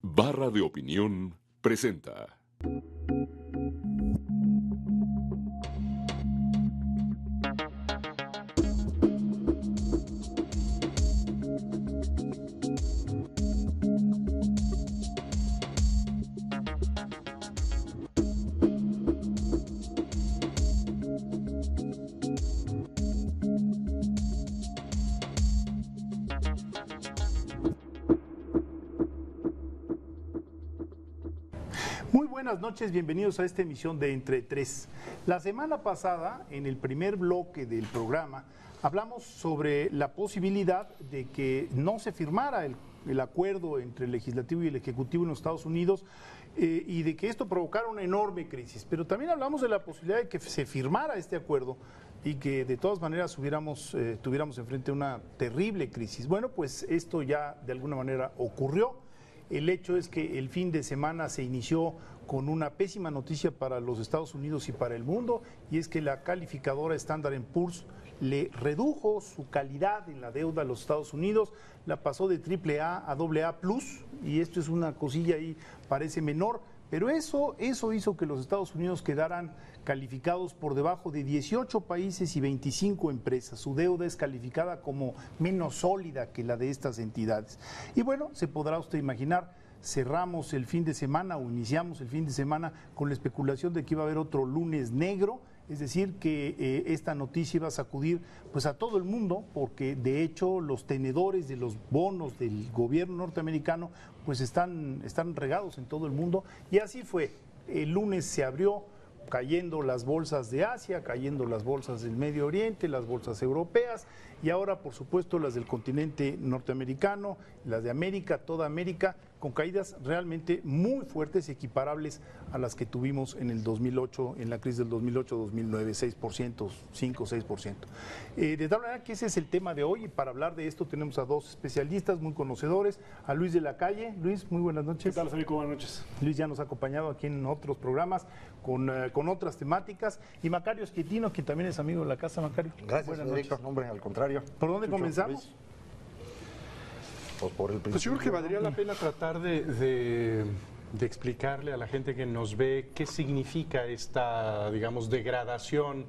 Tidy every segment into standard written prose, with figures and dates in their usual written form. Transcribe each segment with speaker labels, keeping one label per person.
Speaker 1: Barra de Opinión presenta.
Speaker 2: Muy buenas noches, bienvenidos a esta emisión de Entre Tres. La semana pasada, en el primer bloque del programa, hablamos sobre la posibilidad de que no se firmara el acuerdo entre el Legislativo y el Ejecutivo en los Estados Unidos y de que esto provocara una enorme crisis. Pero también hablamos de la posibilidad de que se firmara este acuerdo y que de todas maneras tuviéramos enfrente una terrible crisis. Bueno, pues esto ya de alguna manera ocurrió. El hecho es que el fin de semana se inició con una pésima noticia para los Estados Unidos y para el mundo, y es que la calificadora Standard & Poor's le redujo su calidad en la deuda a los Estados Unidos, la pasó de AAA a AA+, y esto es una cosilla ahí, parece menor, pero eso hizo que los Estados Unidos quedaran calificados por debajo de 18 países y 25 empresas. Su deuda es calificada como menos sólida que la de estas entidades. Y bueno, se podrá usted imaginar, cerramos el fin de semana o iniciamos el fin de semana con la especulación de que iba a haber otro lunes negro, es decir, que esta noticia iba a sacudir pues a todo el mundo, porque de hecho los tenedores de los bonos del gobierno norteamericano pues están regados en todo el mundo, y así fue. El lunes se abrió cayendo las bolsas de Asia, cayendo las bolsas del Medio Oriente, las bolsas europeas, y ahora por supuesto las del continente norteamericano, las de América, toda América, con caídas realmente muy fuertes, equiparables a las que tuvimos en el 2008, en la crisis del 2008-2009, 6%, 5-6%. De tal manera que ese es el tema de hoy, y para hablar de esto tenemos a dos especialistas muy conocedores, a Luis de la Calle. Luis, muy buenas noches.
Speaker 3: ¿Qué tal, Federico? Buenas noches.
Speaker 2: Luis ya nos ha acompañado aquí en otros programas con otras temáticas, y Macario Schettino, quien también es amigo de la casa. Macario,
Speaker 4: gracias,
Speaker 2: buenas
Speaker 4: Federico.
Speaker 2: noches.
Speaker 4: Hombre, al contrario.
Speaker 2: ¿Por dónde comenzamos?
Speaker 4: Luis. Pues por el principio.
Speaker 3: Pues yo creo que valdría la pena tratar de explicarle a la gente que nos ve qué significa esta, digamos, degradación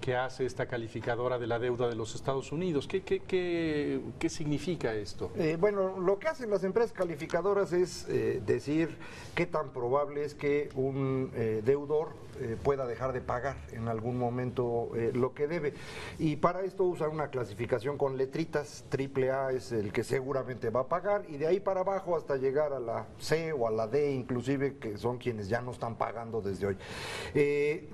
Speaker 3: que hace esta calificadora de la deuda de los Estados Unidos. ¿Qué significa esto?
Speaker 4: Bueno, lo que hacen las empresas calificadoras es decir qué tan probable es que un deudor pueda dejar de pagar en algún momento lo que debe. Y para esto usan una clasificación con letritas. AAA es el que seguramente va a pagar, y de ahí para abajo hasta llegar a la C o a la D inclusive, que son quienes ya no están pagando desde hoy.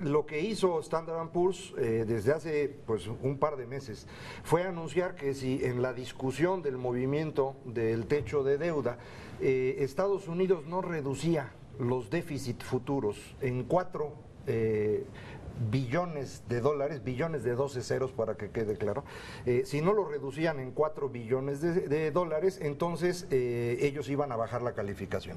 Speaker 4: Lo que hizo Standard & Poor's desde hace pues un par de meses fue anunciar que si en la discusión del movimiento del techo de deuda Estados Unidos no reducía los déficits futuros en 4 billones de dólares, billones de 12 ceros para que quede claro, si no lo reducían en 4 billones de dólares, entonces ellos iban a bajar la calificación.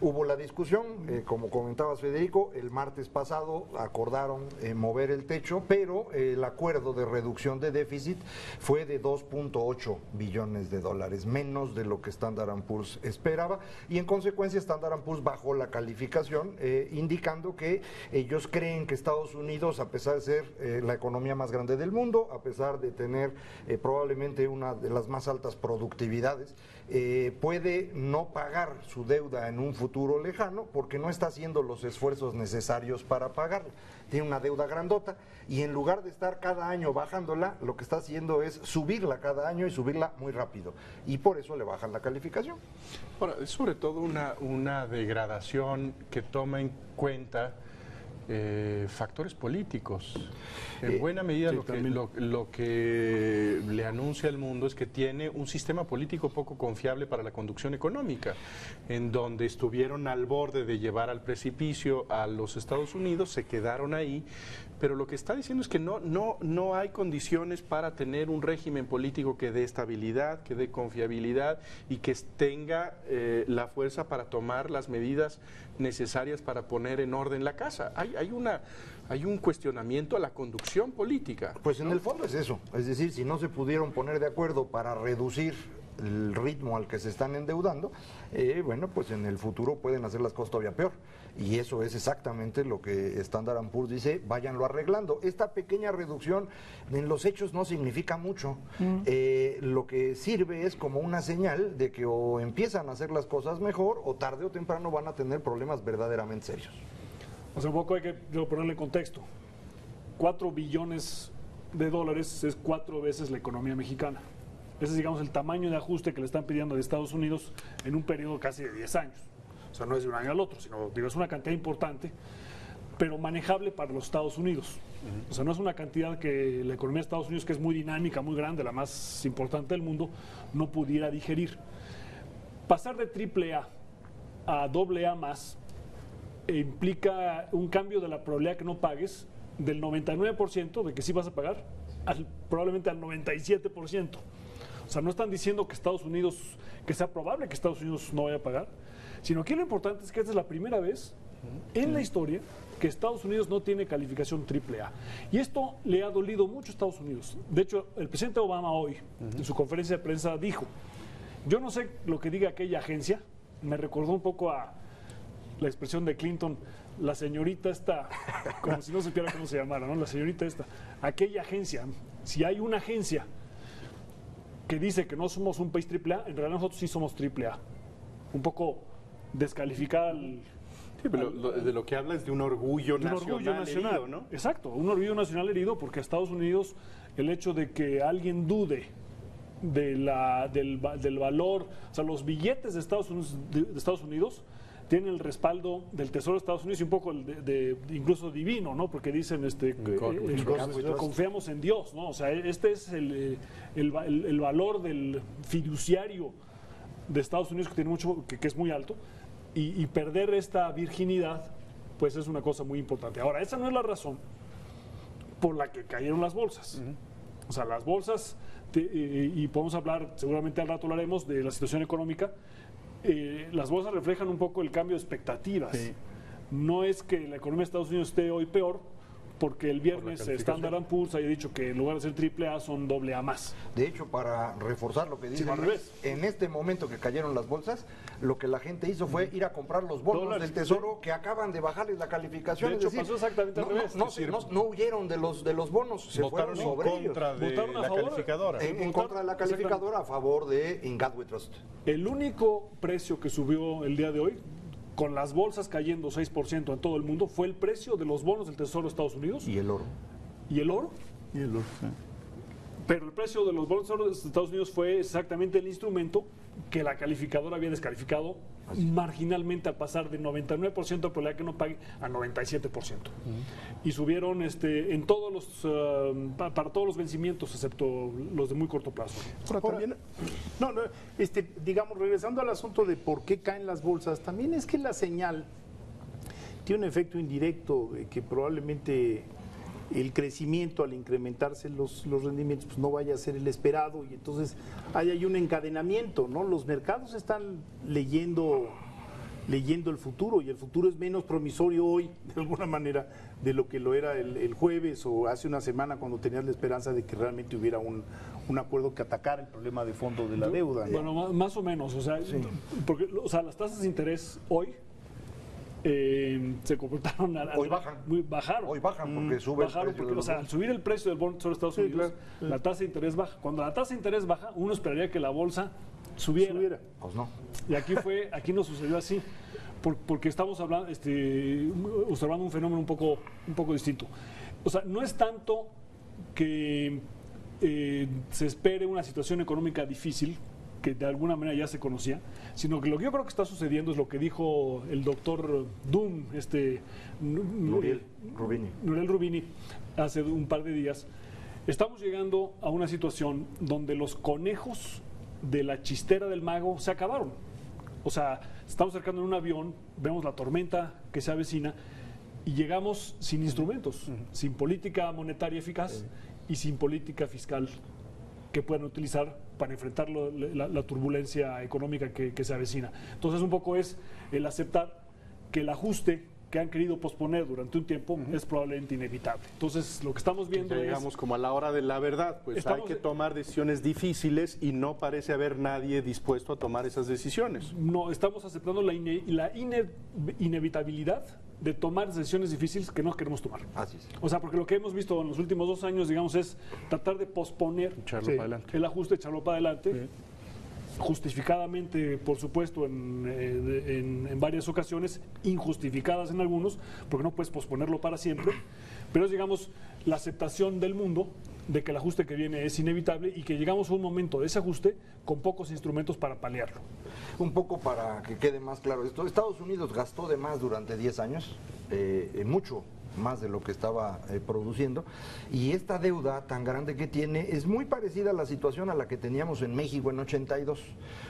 Speaker 4: Hubo la discusión, como comentabas, Federico, el martes pasado acordaron mover el techo, pero el acuerdo de reducción de déficit fue de 2.8 billones de dólares, menos de lo que Standard & Poor's esperaba, y en consecuencia Standard & Poor's bajó la calificación, indicando que ellos creen que Estados Unidos, a pesar de ser la economía más grande del mundo, a pesar de tener probablemente una de las más altas productividades, puede no pagar su deuda en un futuro lejano porque no está haciendo los esfuerzos necesarios para pagarla. Tiene una deuda grandota, y en lugar de estar cada año bajándola, lo que está haciendo es subirla cada año, y subirla muy rápido, y por eso le bajan la calificación.
Speaker 3: Ahora, es sobre todo una degradación que toma en cuenta factores políticos. En buena medida
Speaker 2: sí,
Speaker 3: lo que le anuncia al mundo es que tiene un sistema político poco confiable para la conducción económica, en donde estuvieron al borde de llevar al precipicio a los Estados Unidos, se quedaron ahí, pero lo que está diciendo es que no hay condiciones para tener un régimen político que dé estabilidad, que dé confiabilidad y que tenga la fuerza para tomar las medidas necesarias para poner en orden la casa. Hay un cuestionamiento a la conducción política.
Speaker 4: Pues en el fondo es eso, es decir, si no se pudieron poner de acuerdo para reducir el ritmo al que se están endeudando, bueno, pues en el futuro pueden hacer las cosas todavía peor. Y eso es exactamente lo que Standard & Poor's dice, váyanlo arreglando. Esta pequeña reducción en los hechos no significa mucho. Lo que sirve es como una señal de que o empiezan a hacer las cosas mejor o tarde o temprano van a tener problemas verdaderamente serios.
Speaker 5: O sea, un poco hay que ponerle en contexto. 4 billones de dólares es 4 veces la economía mexicana. Ese es, digamos, el tamaño de ajuste que le están pidiendo de Estados Unidos en un periodo casi de 10 años. O sea, no es de un año al otro, sino digo, es una cantidad importante, pero manejable para los Estados Unidos. O sea, no es una cantidad que la economía de Estados Unidos, que es muy dinámica, muy grande, la más importante del mundo, no pudiera digerir. Pasar de AAA a AA más implica un cambio de la probabilidad que no pagues del 99% de que sí vas a pagar probablemente al 97%. O sea, no están diciendo que Estados Unidos, que sea probable que Estados Unidos no vaya a pagar, sino que lo importante es que esta es la primera vez en la historia que Estados Unidos no tiene calificación AAA. Y esto le ha dolido mucho a Estados Unidos. De hecho, el presidente Obama hoy, en su conferencia de prensa, dijo, yo no sé lo que diga aquella agencia, me recordó un poco a la expresión de Clinton, la señorita esta, como si no supiera cómo se llamara, ¿no? La señorita esta, aquella agencia, si hay una agencia que dice que no somos un país AAA, en realidad nosotros sí somos AAA. Un poco descalificar al...
Speaker 3: Sí, pero de lo que habla es de un orgullo nacional herido, ¿no?
Speaker 5: Exacto, un orgullo nacional herido porque a Estados Unidos el hecho de que alguien dude del valor, o sea, los billetes de Estados Unidos tienen el respaldo del Tesoro de Estados Unidos y un poco incluso divino, ¿no? Porque dicen, confiamos en Dios, ¿no? O sea, este es el valor del fiduciario de Estados Unidos que tiene mucho, que es muy alto, y perder esta virginidad, pues es una cosa muy importante. Ahora, esa no es la razón por la que cayeron las bolsas. O sea, las bolsas, y podemos hablar, seguramente al rato hablaremos de la situación económica. Las bolsas reflejan un poco el cambio de expectativas. Sí. No es que la economía de Estados Unidos esté hoy peor, porque el viernes Standard & Poor's haya dicho que en lugar de ser AAA son AA más.
Speaker 4: De hecho, para reforzar lo que dice Luis, en este momento que cayeron las bolsas, lo que la gente hizo fue ir a comprar los bonos del Tesoro que acaban de bajarles la calificación.
Speaker 5: De hecho, pasó exactamente al revés.
Speaker 4: No huyeron de los bonos, se fueron sobre ellos.
Speaker 3: Votaron a favor, calificadora.
Speaker 4: En contra de la calificadora, a favor de In God We Trust.
Speaker 5: El único precio que subió el día de hoy, con las bolsas cayendo 6% en todo el mundo, fue el precio de los bonos del Tesoro de Estados Unidos.
Speaker 4: ¿Y el oro?
Speaker 5: ¿Y el oro?
Speaker 2: Y el oro, sí.
Speaker 5: Pero el precio de los bonos de Estados Unidos fue exactamente el instrumento que la calificadora había descalificado marginalmente al pasar de 99% de probabilidad que no pague a 97%. Y subieron en todos los para todos los vencimientos, excepto los de muy corto plazo.
Speaker 2: Ahora, también, digamos, regresando al asunto de por qué caen las bolsas, también es que la señal tiene un efecto indirecto de que probablemente el crecimiento al incrementarse los rendimientos pues no vaya a ser el esperado y entonces hay un encadenamiento, ¿no? Los mercados están leyendo el futuro y el futuro es menos promisorio hoy, de alguna manera, de lo que lo era el jueves o hace una semana cuando tenías la esperanza de que realmente hubiera un acuerdo que atacara el problema de fondo de la deuda, ¿no?
Speaker 5: Bueno, más o menos, o sea, sí. Porque, o sea, las tasas de interés hoy se comportaron
Speaker 4: hoy bajan.
Speaker 5: Bajaron.
Speaker 4: Hoy bajan porque sube
Speaker 5: bajaron
Speaker 4: el precio
Speaker 5: porque, o sea, al subir el precio del bono sobre Estados Unidos, claro, la tasa de interés baja. Cuando la tasa de interés baja, uno esperaría que la bolsa subiera.
Speaker 4: Pues no.
Speaker 5: Y aquí no sucedió así, porque estamos hablando, observando un fenómeno un poco distinto. O sea, no es tanto que se espere una situación económica difícil, que de alguna manera ya se conocía, sino que lo que yo creo que está sucediendo es lo que dijo el doctor Doom,
Speaker 4: Nouriel
Speaker 5: Roubini, hace un par de días. Estamos llegando a una situación donde los conejos de la chistera del mago se acabaron. O sea, estamos acercando en un avión, vemos la tormenta que se avecina y llegamos sin instrumentos, sin política monetaria eficaz y sin política fiscal que puedan utilizar para enfrentar la turbulencia económica que se avecina. Entonces un poco es el aceptar que el ajuste que han querido posponer durante un tiempo es probablemente inevitable. Entonces, lo que estamos viendo es...
Speaker 3: Llegamos como a la hora de la verdad, pues hay que tomar decisiones difíciles y no parece haber nadie dispuesto a tomar esas decisiones.
Speaker 5: No, estamos aceptando la inevitabilidad de tomar decisiones difíciles que no queremos tomar.
Speaker 4: Así es.
Speaker 5: O sea, porque lo que hemos visto en los últimos 2 años, digamos, es tratar de posponer
Speaker 3: Echarlo para adelante.
Speaker 5: el ajuste, echarlo para adelante. Justificadamente, por supuesto, en varias ocasiones, injustificadas en algunos, porque no puedes posponerlo para siempre, pero es, digamos, la aceptación del mundo de que el ajuste que viene es inevitable y que llegamos a un momento de ese ajuste con pocos instrumentos para paliarlo.
Speaker 4: Un poco para que quede más claro esto, Estados Unidos gastó de más durante 10 años, mucho más de lo que estaba produciendo, y esta deuda tan grande que tiene es muy parecida a la situación a la que teníamos en México en 82.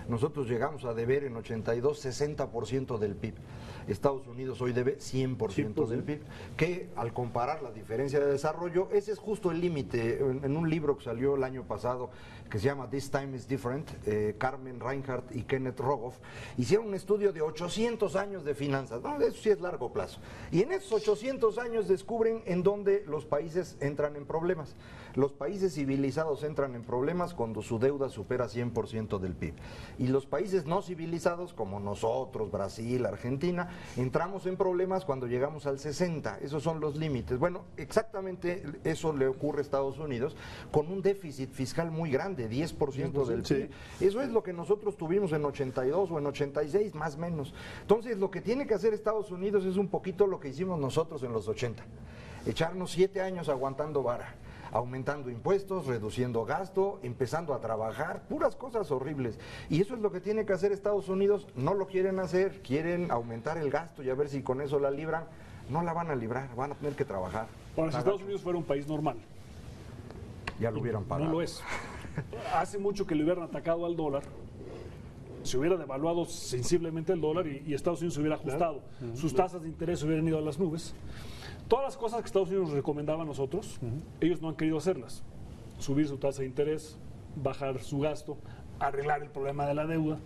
Speaker 4: Nosotros llegamos a deber en 82 60% del PIB. Estados Unidos hoy debe 100% del PIB, que al comparar la diferencia de desarrollo, ese es justo el límite. En un libro que salió el año pasado, que se llama This Time is Different, Carmen Reinhardt y Kenneth Rogoff hicieron un estudio de 800 años de finanzas, ¿no? Eso sí es largo plazo, y en esos 800 años descubren en dónde los países entran en problemas. Los países civilizados entran en problemas cuando su deuda supera 100% del PIB, y los países no civilizados como nosotros, Brasil, Argentina, entramos en problemas cuando llegamos al 60%. Esos son los límites. Bueno, exactamente eso le ocurre a Estados Unidos con un déficit fiscal muy grande, 10% del PIB. Eso es lo que nosotros tuvimos en 82 o en 86, más o menos. Entonces, lo que tiene que hacer Estados Unidos es un poquito lo que hicimos nosotros en los 80. Echarnos 7 años aguantando vara, aumentando impuestos, reduciendo gasto, empezando a trabajar, puras cosas horribles. Y eso es lo que tiene que hacer Estados Unidos. No lo quieren hacer, quieren aumentar el gasto y a ver si con eso la libran. No la van a librar, van a tener que trabajar.
Speaker 5: Ahora, si Estados Unidos fuera un país normal,
Speaker 4: ya lo hubieran pagado.
Speaker 5: no lo es. Hace mucho que le hubieran atacado al dólar, se hubiera devaluado sensiblemente el dólar y Estados Unidos se hubiera ajustado. Sus tasas de interés hubieran ido a las nubes. Todas las cosas que Estados Unidos nos recomendaba a nosotros, ellos no han querido hacerlas. Subir su tasa de interés, bajar su gasto, arreglar el problema de la deuda.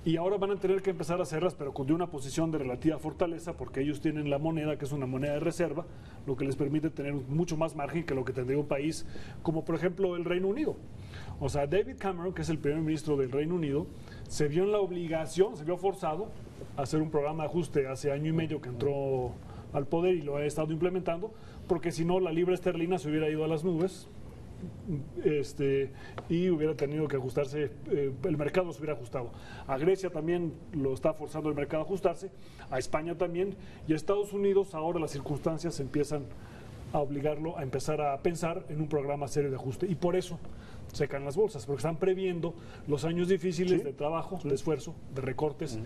Speaker 5: Y ahora van a tener que empezar a hacerlas, pero con una posición de relativa fortaleza, porque ellos tienen la moneda, que es una moneda de reserva, lo que les permite tener mucho más margen que lo que tendría un país como, por ejemplo, el Reino Unido. O sea, David Cameron, que es el primer ministro del Reino Unido, se vio en la obligación, se vio forzado a hacer un programa de ajuste hace año y medio que entró al poder y lo ha estado implementando, porque si no la libra esterlina se hubiera ido a las nubes y hubiera tenido que ajustarse, el mercado se hubiera ajustado. A Grecia también lo está forzando el mercado a ajustarse, a España también, y a Estados Unidos ahora las circunstancias empiezan a obligarlo a empezar a pensar en un programa serio de ajuste, y por eso se caen las bolsas, porque están previendo los años difíciles de trabajo, de esfuerzo, de recortes,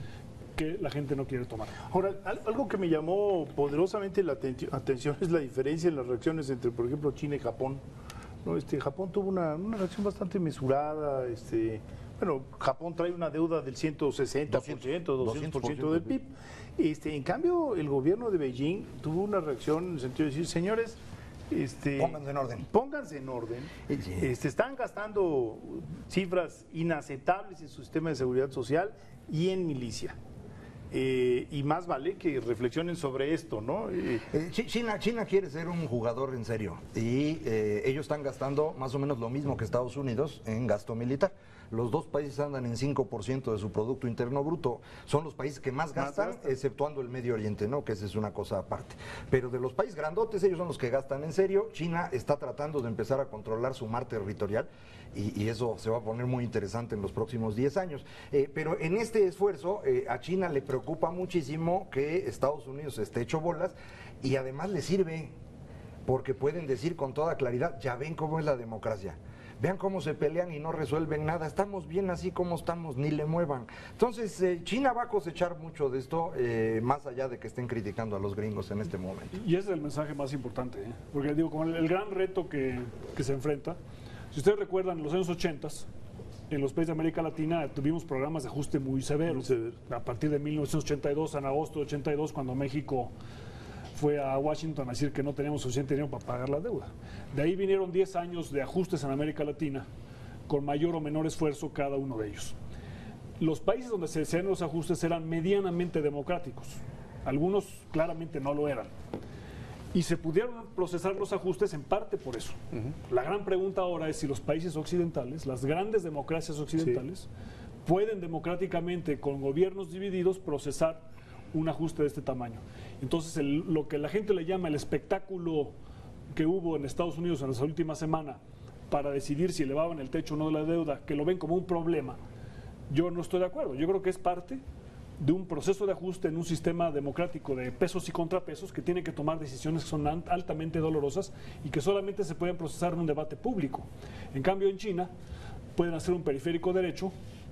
Speaker 5: que la gente no quiere tomar.
Speaker 2: Ahora, algo que me llamó poderosamente la atención es la diferencia en las reacciones entre, por ejemplo, China y Japón. ¿No? Japón tuvo una reacción bastante mesurada. Bueno, Japón trae una deuda del 160%, 200% del PIB. En cambio, el gobierno de Beijing tuvo una reacción en el sentido de decir, señores,
Speaker 4: pónganse en orden.
Speaker 2: Pónganse en orden. Están gastando cifras inaceptables en su sistema de seguridad social y en milicia. Y más vale que reflexionen sobre esto, ¿no?
Speaker 4: China quiere ser un jugador en serio y ellos están gastando más o menos lo mismo que Estados Unidos en gasto militar. Los dos países andan en 5% de su Producto Interno Bruto. Son los países que más gastan, exceptuando el Medio Oriente, ¿no? Que esa es una cosa aparte. Pero de los países grandotes, ellos son los que gastan en serio. China está tratando de empezar a controlar su mar territorial y eso se va a poner muy interesante en los próximos 10 años. Pero en este esfuerzo, a China le preocupa muchísimo que Estados Unidos esté hecho bolas y además le sirve, porque pueden decir con toda claridad, ya ven cómo es la democracia. Vean cómo se pelean y no resuelven nada. Estamos bien así como estamos, ni le muevan. Entonces, China va a cosechar mucho de esto, más allá de que estén criticando a los gringos en este momento.
Speaker 5: Y ese es el mensaje más importante, porque digo, con el gran reto que se enfrenta, si ustedes recuerdan, en los años 80, en los países de América Latina tuvimos programas de ajuste muy severos. A partir de 1982, en agosto de 82, cuando México fue a Washington a decir que no teníamos suficiente dinero para pagar la deuda. De ahí vinieron 10 años de ajustes en América Latina, con mayor o menor esfuerzo cada uno de ellos. Los países donde se hacían los ajustes eran medianamente democráticos. algunos claramente no lo eran. Y se pudieron procesar los ajustes en parte por eso. La gran pregunta ahora es si los países occidentales, las grandes democracias occidentales, pueden democráticamente, con gobiernos divididos, procesar un ajuste de este tamaño. Entonces, lo que la gente le llama el espectáculo que hubo en Estados Unidos en esa última semana para decidir si elevaban el techo o no de la deuda, que lo ven como un problema, yo no estoy de acuerdo. Yo creo que es parte de un proceso de ajuste en un sistema democrático de pesos y contrapesos que tiene que tomar decisiones que son altamente dolorosas y que solamente se pueden procesar en un debate público. En cambio, en China pueden hacer un periférico derecho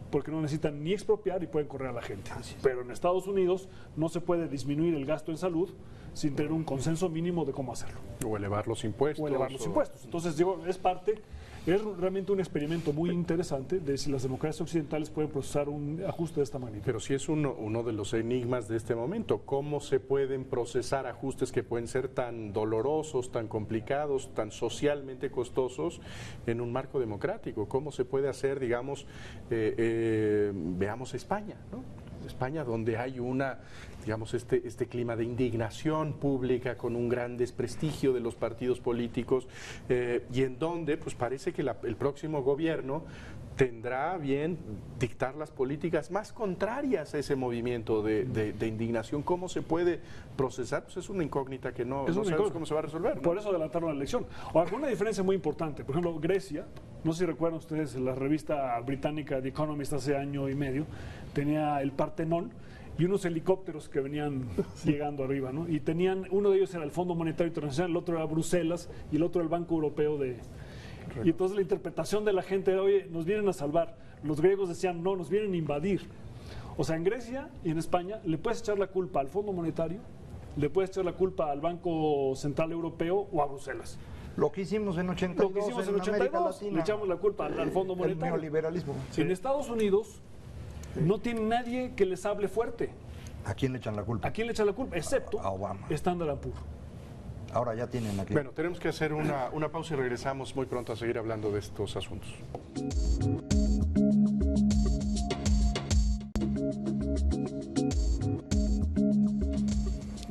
Speaker 5: porque no necesitan ni expropiar y pueden correr a la gente. Pero en Estados Unidos no se puede disminuir el gasto en salud sin tener un consenso mínimo de cómo hacerlo.
Speaker 3: O elevar los impuestos.
Speaker 5: Entonces, digo, es realmente un experimento muy interesante de si las democracias occidentales pueden procesar un ajuste de esta magnitud.
Speaker 3: Pero sí es uno de los enigmas de este momento. ¿Cómo se pueden procesar ajustes que pueden ser tan dolorosos, tan complicados, tan socialmente costosos en un marco democrático? ¿Cómo se puede hacer, digamos, veamos España, ¿no? España, donde hay digamos, este clima de indignación pública con un gran desprestigio de los partidos políticos y en donde pues parece que el próximo gobierno tendrá bien dictar las políticas más contrarias a ese movimiento de indignación. ¿Cómo se puede procesar? Pues es una incógnita que no sabemos cómo se va a resolver, ¿no?
Speaker 5: Por eso adelantaron la elección. Ahora, con una diferencia muy importante. Por ejemplo, Grecia, no sé si recuerdan ustedes, la revista británica The Economist hace año y medio, tenía el Partenón y unos helicópteros que venían llegando arriba, ¿no? Y uno de ellos era el Fondo Monetario Internacional, el otro era Bruselas y el otro el Banco Europeo de... Y entonces la interpretación de la gente era, oye, nos vienen a salvar. Los griegos decían, no, nos vienen a invadir. O sea, en Grecia y en España le puedes echar la culpa al Fondo Monetario, le puedes echar la culpa al Banco Central Europeo o a Bruselas.
Speaker 4: Lo que hicimos en 82, América Latina,
Speaker 5: le echamos la culpa al Fondo Monetario.
Speaker 4: El neoliberalismo.
Speaker 5: Sí. En Estados Unidos no tiene nadie que les hable fuerte.
Speaker 4: ¿A quién le echan la culpa?
Speaker 5: ¿A quién le echan la culpa? Excepto
Speaker 4: a Obama.
Speaker 5: Standard & Poor's.
Speaker 4: Ahora ya tienen aquí.
Speaker 3: Bueno, tenemos que hacer una pausa y regresamos muy pronto a seguir hablando de estos asuntos.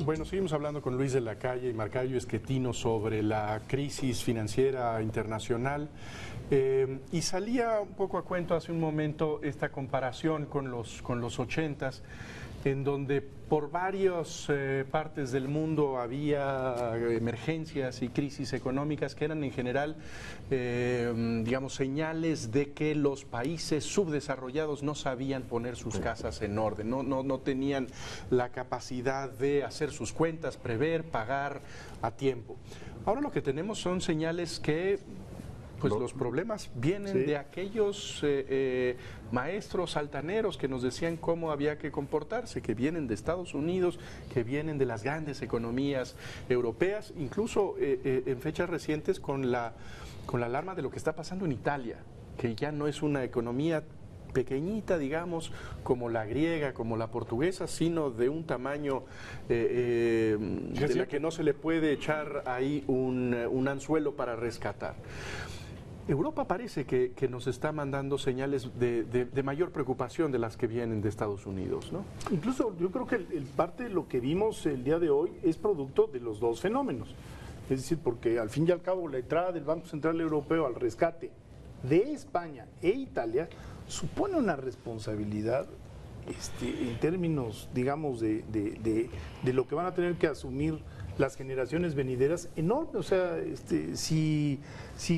Speaker 3: Bueno, seguimos hablando con Luis de la Calle y Marcayo Esquetino sobre la crisis financiera internacional. Y salía un poco a cuento hace un momento esta comparación con los 80s, en donde por varias partes del mundo había emergencias y crisis económicas que eran en general, digamos, señales de que los países subdesarrollados no sabían poner sus casas en orden, no tenían la capacidad de hacer sus cuentas, prever, pagar a tiempo. Ahora lo que tenemos son señales que pues los problemas vienen de aquellos maestros altaneros que nos decían cómo había que comportarse, que vienen de Estados Unidos, que vienen de las grandes economías europeas, incluso en fechas recientes con la alarma de lo que está pasando en Italia, que ya no es una economía pequeñita, digamos, como la griega, como la portuguesa, sino de un tamaño de la que no se le puede echar ahí un anzuelo para rescatar. Europa parece que nos está mandando señales de mayor preocupación de las que vienen de Estados Unidos, ¿no?
Speaker 2: Incluso yo creo que parte de lo que vimos el día de hoy es producto de los dos fenómenos. Es decir, porque al fin y al cabo la entrada del Banco Central Europeo al rescate de España e Italia supone una responsabilidad en términos, digamos, de lo que van a tener que asumir las generaciones venideras enorme. O sea, si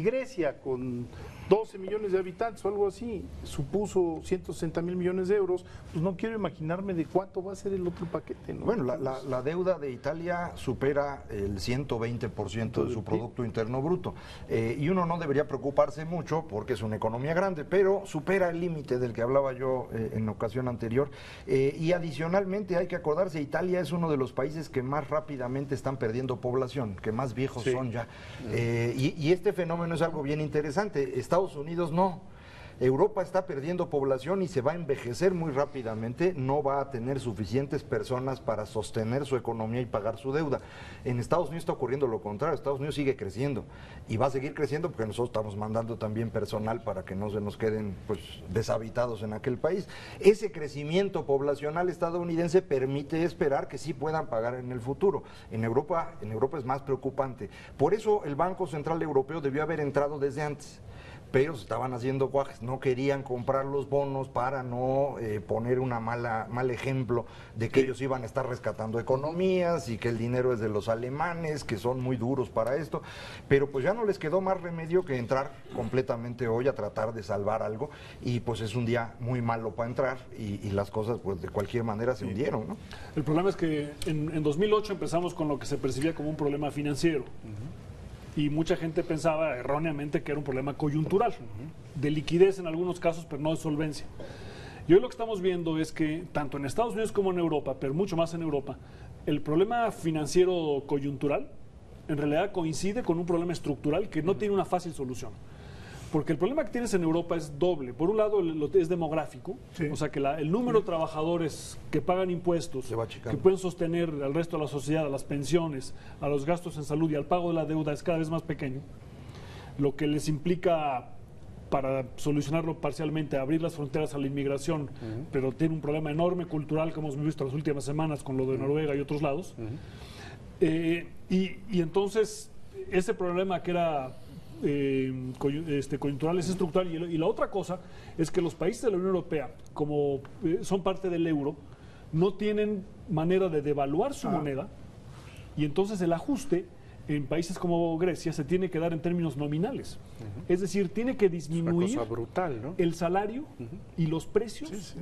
Speaker 2: Grecia con 12 millones de habitantes o algo así supuso 160.000 millones de euros, pues no quiero imaginarme de cuánto va a ser el otro paquete, ¿no?
Speaker 4: Bueno, la deuda de Italia supera el 120% de su Producto Interno Bruto, y uno no debería preocuparse mucho porque es una economía grande, pero supera el límite del que hablaba yo en ocasión anterior, y adicionalmente hay que acordarse, Italia es uno de los países que más rápidamente están perdiendo población, que más viejos son ya, y este fenómeno es algo bien interesante. Estados Unidos no. Europa está perdiendo población y se va a envejecer muy rápidamente, no va a tener suficientes personas para sostener su economía y pagar su deuda. En Estados Unidos está ocurriendo lo contrario, Estados Unidos sigue creciendo y va a seguir creciendo porque nosotros estamos mandando también personal para que no se nos queden pues deshabitados en aquel país. Ese crecimiento poblacional estadounidense permite esperar que sí puedan pagar en el futuro. En Europa es más preocupante. Por eso el Banco Central Europeo debió haber entrado desde antes. Pero se estaban haciendo guajes, no querían comprar los bonos para no poner un mal ejemplo de que ellos iban a estar rescatando economías y que el dinero es de los alemanes, que son muy duros para esto, pero pues ya no les quedó más remedio que entrar completamente hoy a tratar de salvar algo y pues es un día muy malo para entrar y las cosas pues de cualquier manera se hundieron, ¿no?
Speaker 5: El problema es que en 2008 empezamos con lo que se percibía como un problema financiero. Y mucha gente pensaba erróneamente que era un problema coyuntural, de liquidez en algunos casos, pero no de solvencia. Y hoy lo que estamos viendo es que tanto en Estados Unidos como en Europa, pero mucho más en Europa, el problema financiero coyuntural en realidad coincide con un problema estructural que no tiene una fácil solución. Porque el problema que tienes en Europa es doble. Por un lado es demográfico, sí. O sea que el número de trabajadores que pagan impuestos, que pueden sostener al resto de la sociedad, a las pensiones, a los gastos en salud y al pago de la deuda es cada vez más pequeño, lo que les implica, para solucionarlo parcialmente, abrir las fronteras a la inmigración, pero tiene un problema enorme cultural que hemos visto las últimas semanas con lo de Noruega y otros lados. Y entonces ese problema que era coyuntural es estructural y la otra cosa es que los países de la Unión Europea, como son parte del euro, no tienen manera de devaluar su moneda y entonces el ajuste en países como Grecia se tiene que dar en términos nominales. Es decir, tiene que disminuir
Speaker 3: es una cosa brutal, ¿no?
Speaker 5: El salario y los precios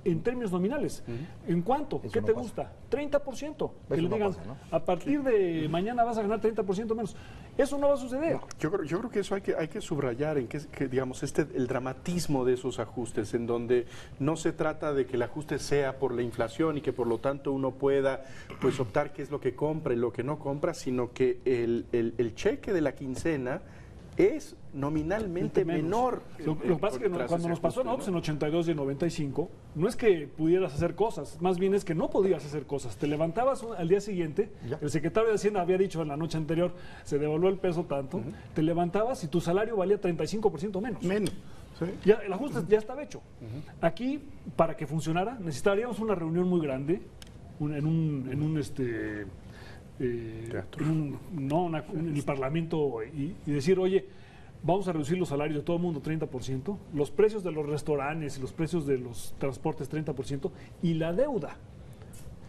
Speaker 5: en términos nominales. ¿En cuánto?
Speaker 4: Eso
Speaker 5: ¿Qué
Speaker 4: no
Speaker 5: te
Speaker 4: pasa.
Speaker 5: gusta? 30%. Que le
Speaker 4: no
Speaker 5: digan,
Speaker 4: pasa, ¿no?
Speaker 5: a partir de mañana vas a ganar 30% menos. Eso no va a suceder.
Speaker 3: No, yo creo que eso hay que subrayar en que digamos el dramatismo de esos ajustes, en donde no se trata de que el ajuste sea por la inflación y que por lo tanto uno pueda pues optar qué es lo que compra y lo que no compra, sino que el cheque de la quincena es nominalmente menor.
Speaker 5: Lo que pasa es que cuando nos pasó a nosotros en 82 y en 95, no es que pudieras hacer cosas, más bien es que no podías hacer cosas. Te levantabas al día siguiente, el secretario de Hacienda había dicho en la noche anterior, se devaluó el peso tanto, te levantabas y tu salario valía 35% menos.
Speaker 2: Sí.
Speaker 5: Ya, el ajuste ya estaba hecho. Aquí, para que funcionara, necesitaríamos una reunión muy grande, en el Parlamento y decir, oye, vamos a reducir los salarios de todo el mundo 30%, los precios de los restaurantes y los precios de los transportes 30% y la deuda.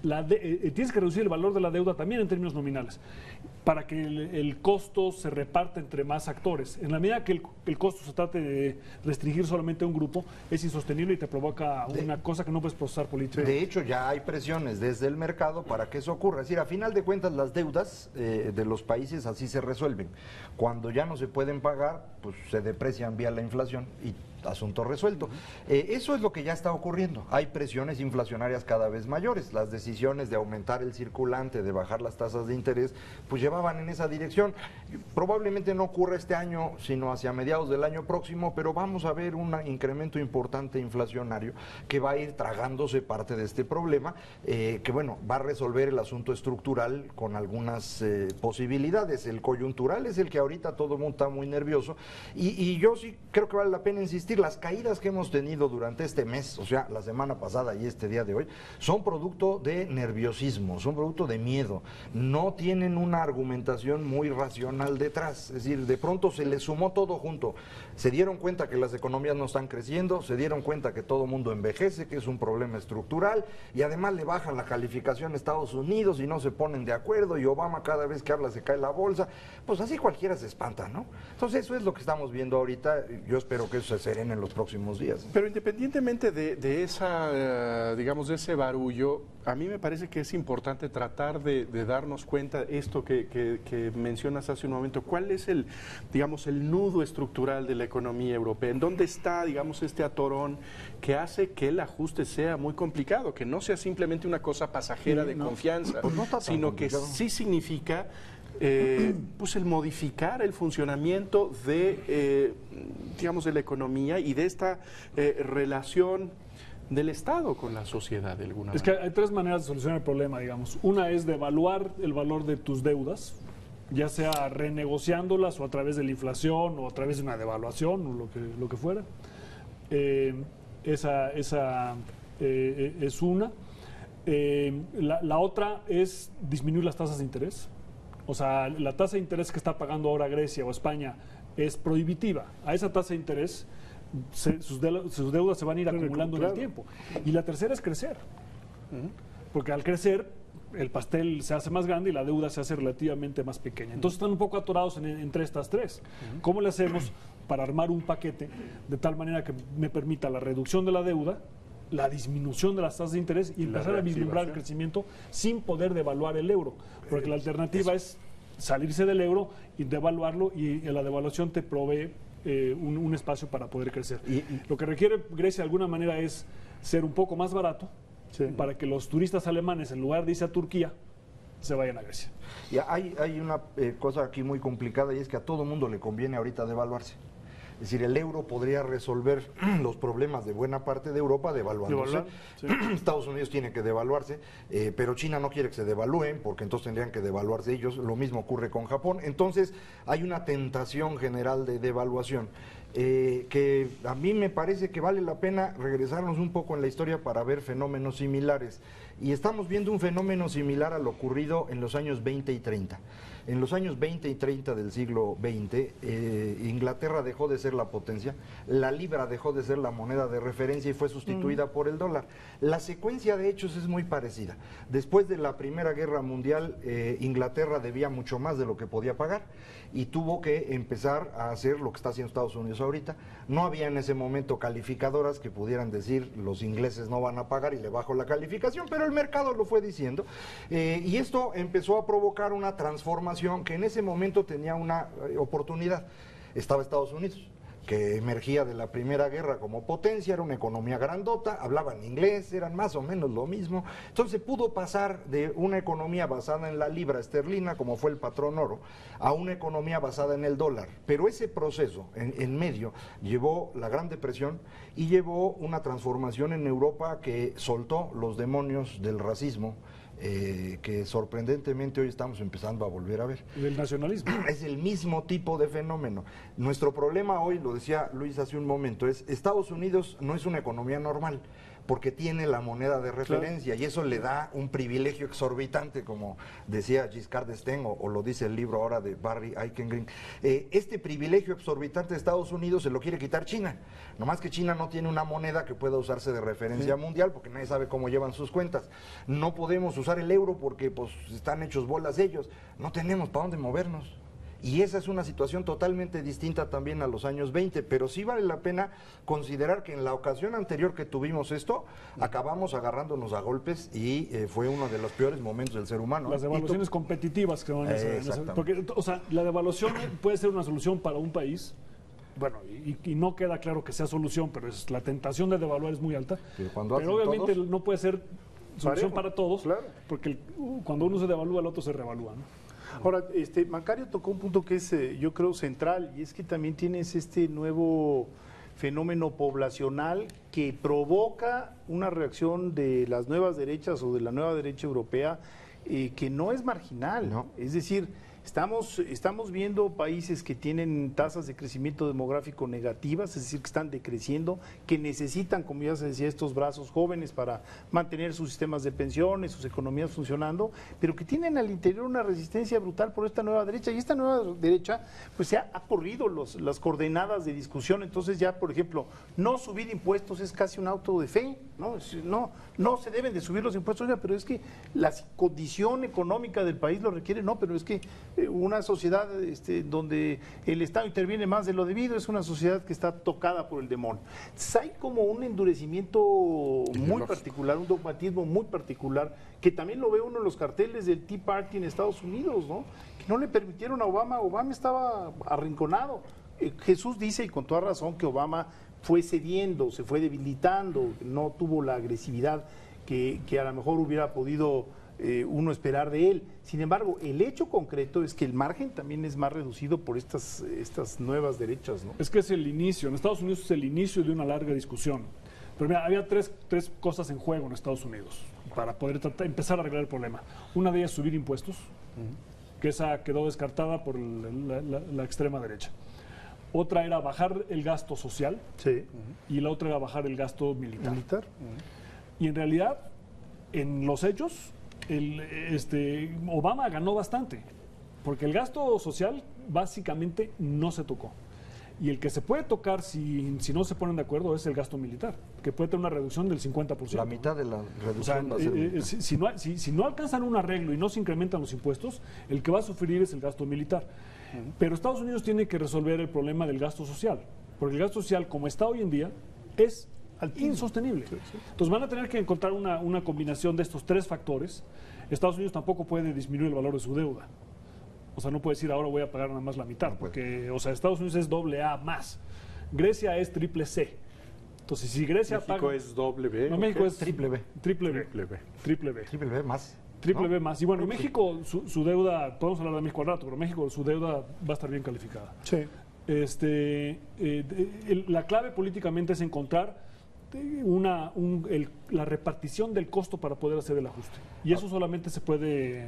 Speaker 5: Tienes que reducir el valor de la deuda también en términos nominales para que el costo se reparta entre más actores. En la medida que el costo se trate de restringir solamente a un grupo, es insostenible y te provoca una cosa que no puedes procesar políticamente.
Speaker 4: De hecho, ya hay presiones desde el mercado para que eso ocurra. Es decir, a final de cuentas, las deudas de los países así se resuelven. Cuando ya no se pueden pagar, pues se deprecian vía la inflación y asunto resuelto. Eso es lo que ya está ocurriendo. Hay presiones inflacionarias cada vez mayores. Las decisiones de aumentar el circulante, de bajar las tasas de interés, pues llevaban en esa dirección. Probablemente no ocurra este año, sino hacia mediados del año próximo, pero vamos a ver un incremento importante inflacionario que va a ir tragándose parte de este problema, que bueno, va a resolver el asunto estructural con algunas posibilidades. El coyuntural es el que ahorita todo el mundo está muy nervioso y yo sí creo que vale la pena insistir. Las caídas que hemos tenido durante este mes, o sea, la semana pasada y este día de hoy, son producto de nerviosismo, son producto de miedo. No tienen una argumentación muy racional detrás. Es decir, de pronto se les sumó todo junto. Se dieron cuenta que las economías no están creciendo, se dieron cuenta que todo mundo envejece, que es un problema estructural, y además le bajan la calificación a Estados Unidos y no se ponen de acuerdo, y Obama cada vez que habla se cae la bolsa. Pues así cualquiera se espanta, ¿no? Entonces eso es lo que estamos viendo ahorita. Yo espero que eso se serene en los próximos días.
Speaker 3: Pero independientemente de esa, digamos, de ese barullo, a mí me parece que es importante tratar de darnos cuenta esto que mencionas hace un momento. ¿Cuál es el nudo estructural de la economía europea? ¿En dónde está, digamos, este atorón que hace que el ajuste sea muy complicado? Que no sea simplemente una cosa pasajera de confianza,
Speaker 4: pues no está tan
Speaker 3: sino
Speaker 4: complicado.
Speaker 3: que sí significa pues el modificar el funcionamiento de, digamos, de la economía y de esta relación del Estado con la sociedad de alguna
Speaker 5: Es
Speaker 3: manera.
Speaker 5: que hay tres maneras de solucionar el problema, digamos. Una es devaluar el valor de tus deudas, ya sea renegociándolas o a través de la inflación o a través de una devaluación o lo que fuera. Esa es una. La otra es disminuir las tasas de interés. O sea, la tasa de interés que está pagando ahora Grecia o España es prohibitiva. A esa tasa de interés sus deudas se van a ir acumulando en el tiempo. Y la tercera es crecer. Porque al crecer el pastel se hace más grande y la deuda se hace relativamente más pequeña. Entonces están un poco atorados entre estas tres. ¿Cómo le hacemos para armar un paquete de tal manera que me permita la reducción de la deuda, la disminución de las tasas de interés y empezar a vislumbrar el crecimiento sin poder devaluar el euro? Porque la alternativa es salirse del euro y devaluarlo, y la devaluación te provee un espacio para poder crecer. Lo que requiere Grecia de alguna manera es ser un poco más barato, para que los turistas alemanes, en lugar de irse a Turquía, se vayan a Grecia.
Speaker 4: Y hay una cosa aquí muy complicada, y es que a todo mundo le conviene ahorita devaluarse. Es decir, el euro podría resolver los problemas de buena parte de Europa devaluándose. Estados Unidos tiene que devaluarse, pero China no quiere que se devalúen, porque entonces tendrían que devaluarse ellos. Lo mismo ocurre con Japón. Entonces hay una tentación general de devaluación. Que a mí me parece que vale la pena regresarnos un poco en la historia para ver fenómenos similares. Y estamos viendo un fenómeno similar a lo ocurrido en los años 20 y 30. En los años 20 y 30 del siglo XX, Inglaterra dejó de ser la potencia, la libra dejó de ser la moneda de referencia y fue sustituida por el dólar. La secuencia de hechos es muy parecida. Después de la Primera Guerra Mundial, Inglaterra debía mucho más de lo que podía pagar y tuvo que empezar a hacer lo que está haciendo Estados Unidos ahorita. No había en ese momento calificadoras que pudieran decir los ingleses no van a pagar y le bajo la calificación, pero el mercado lo fue diciendo, y esto empezó a provocar una transformación que en ese momento tenía una oportunidad. Estaba Estados Unidos, que emergía de la Primera Guerra como potencia, era una economía grandota, hablaban inglés, eran más o menos lo mismo. Entonces pudo pasar de una economía basada en la libra esterlina, como fue el patrón oro, a una economía basada en el dólar. Pero ese proceso en medio llevó la Gran Depresión y llevó una transformación en Europa que soltó los demonios del racismo, que sorprendentemente hoy estamos empezando a volver a ver.
Speaker 5: Y del nacionalismo.
Speaker 4: Es el mismo tipo de fenómeno. Nuestro problema hoy, lo decía Luis hace un momento, es Estados Unidos no es una economía normal, porque tiene la moneda de referencia, y eso le da un privilegio exorbitante, como decía Giscard d'Estaing, o lo dice el libro ahora de Barry Eichengreen. Este privilegio exorbitante de Estados Unidos se lo quiere quitar China, nomás que China no tiene una moneda que pueda usarse de referencia mundial, porque nadie sabe cómo llevan sus cuentas. No podemos usar el euro porque pues están hechos bolas ellos, no tenemos para dónde movernos. Y esa es una situación totalmente distinta también a los años 20, pero sí vale la pena considerar que en la ocasión anterior que tuvimos esto, acabamos agarrándonos a golpes y fue uno de los peores momentos del ser humano.
Speaker 5: Las devaluaciones competitivas que van a ser. Porque, o sea, la devaluación puede ser una solución para un país. Bueno, y no queda claro que sea solución, pero la tentación de devaluar es muy alta. Pero obviamente no puede ser solución para todos, porque cuando uno se devalúa, el otro se revalúa, ¿no?
Speaker 2: Ahora, Macario tocó un punto que es, yo creo, central, y es que también tienes este nuevo fenómeno poblacional que provoca una reacción de las nuevas derechas o de la nueva derecha europea que no es marginal.
Speaker 4: No.
Speaker 2: Es decir, estamos viendo países que tienen tasas de crecimiento demográfico negativas, es decir, que están decreciendo, que necesitan, como ya se decía, estos brazos jóvenes para mantener sus sistemas de pensiones, sus economías funcionando, pero que tienen al interior una resistencia brutal por esta nueva derecha, y esta nueva derecha pues se ha corrido las coordenadas de discusión. Entonces ya, por ejemplo, no subir impuestos es casi un auto de fe, no se deben de subir los impuestos, pero es que la condición económica del país lo requiere, pero es que una sociedad donde el Estado interviene más de lo debido es una sociedad que está tocada por el demonio. Entonces hay como un endurecimiento muy particular, un dogmatismo muy particular, que también lo ve uno en los carteles del Tea Party en Estados Unidos, que no le permitieron a Obama estaba arrinconado. Jesús dice, y con toda razón, que Obama fue cediendo, se fue debilitando, no tuvo la agresividad que a lo mejor hubiera podido uno esperar de él. Sin embargo, el hecho concreto es que el margen también es más reducido por estas nuevas derechas, ¿no?
Speaker 5: Es que es el inicio, en Estados Unidos es el inicio de una larga discusión. Pero mira, había tres cosas en juego en Estados Unidos para poder empezar a arreglar el problema. Una de ellas, subir impuestos, que esa quedó descartada por la extrema derecha. Otra era bajar el gasto social,
Speaker 2: Sí.
Speaker 5: y la otra era bajar el gasto militar.
Speaker 2: Militar.
Speaker 5: Y en realidad, en los hechos, Obama ganó bastante, porque el gasto social básicamente no se tocó. Y el que se puede tocar si no se ponen de acuerdo es el gasto militar, que puede tener una reducción del 50%.
Speaker 4: La mitad de la
Speaker 5: O sea,
Speaker 4: reducción va a ser...
Speaker 5: si no alcanzan un arreglo y no se incrementan los impuestos, el que va a sufrir es el gasto militar. Pero Estados Unidos tiene que resolver el problema del gasto social, porque el gasto social, como está hoy en día, es insostenible. Entonces van a tener que encontrar una combinación de estos tres factores. Estados Unidos tampoco puede disminuir el valor de su deuda. O sea, no puede decir ahora voy a pagar nada más la mitad, porque, o sea, Estados Unidos es AA más. Grecia es CCC. Entonces, si Grecia
Speaker 3: México
Speaker 5: paga...
Speaker 3: es doble B.
Speaker 5: No, México es
Speaker 4: Triple B.
Speaker 5: Triple B.
Speaker 3: Triple B.
Speaker 5: Triple B.
Speaker 4: Triple B más.
Speaker 5: Triple
Speaker 4: ¿no?
Speaker 5: B más. Y bueno, México, su deuda, podemos hablar de México al rato, pero México, su deuda va a estar bien calificada.
Speaker 2: Sí.
Speaker 5: La clave políticamente es encontrar la repartición del costo para poder hacer el ajuste. Y eso solamente se puede,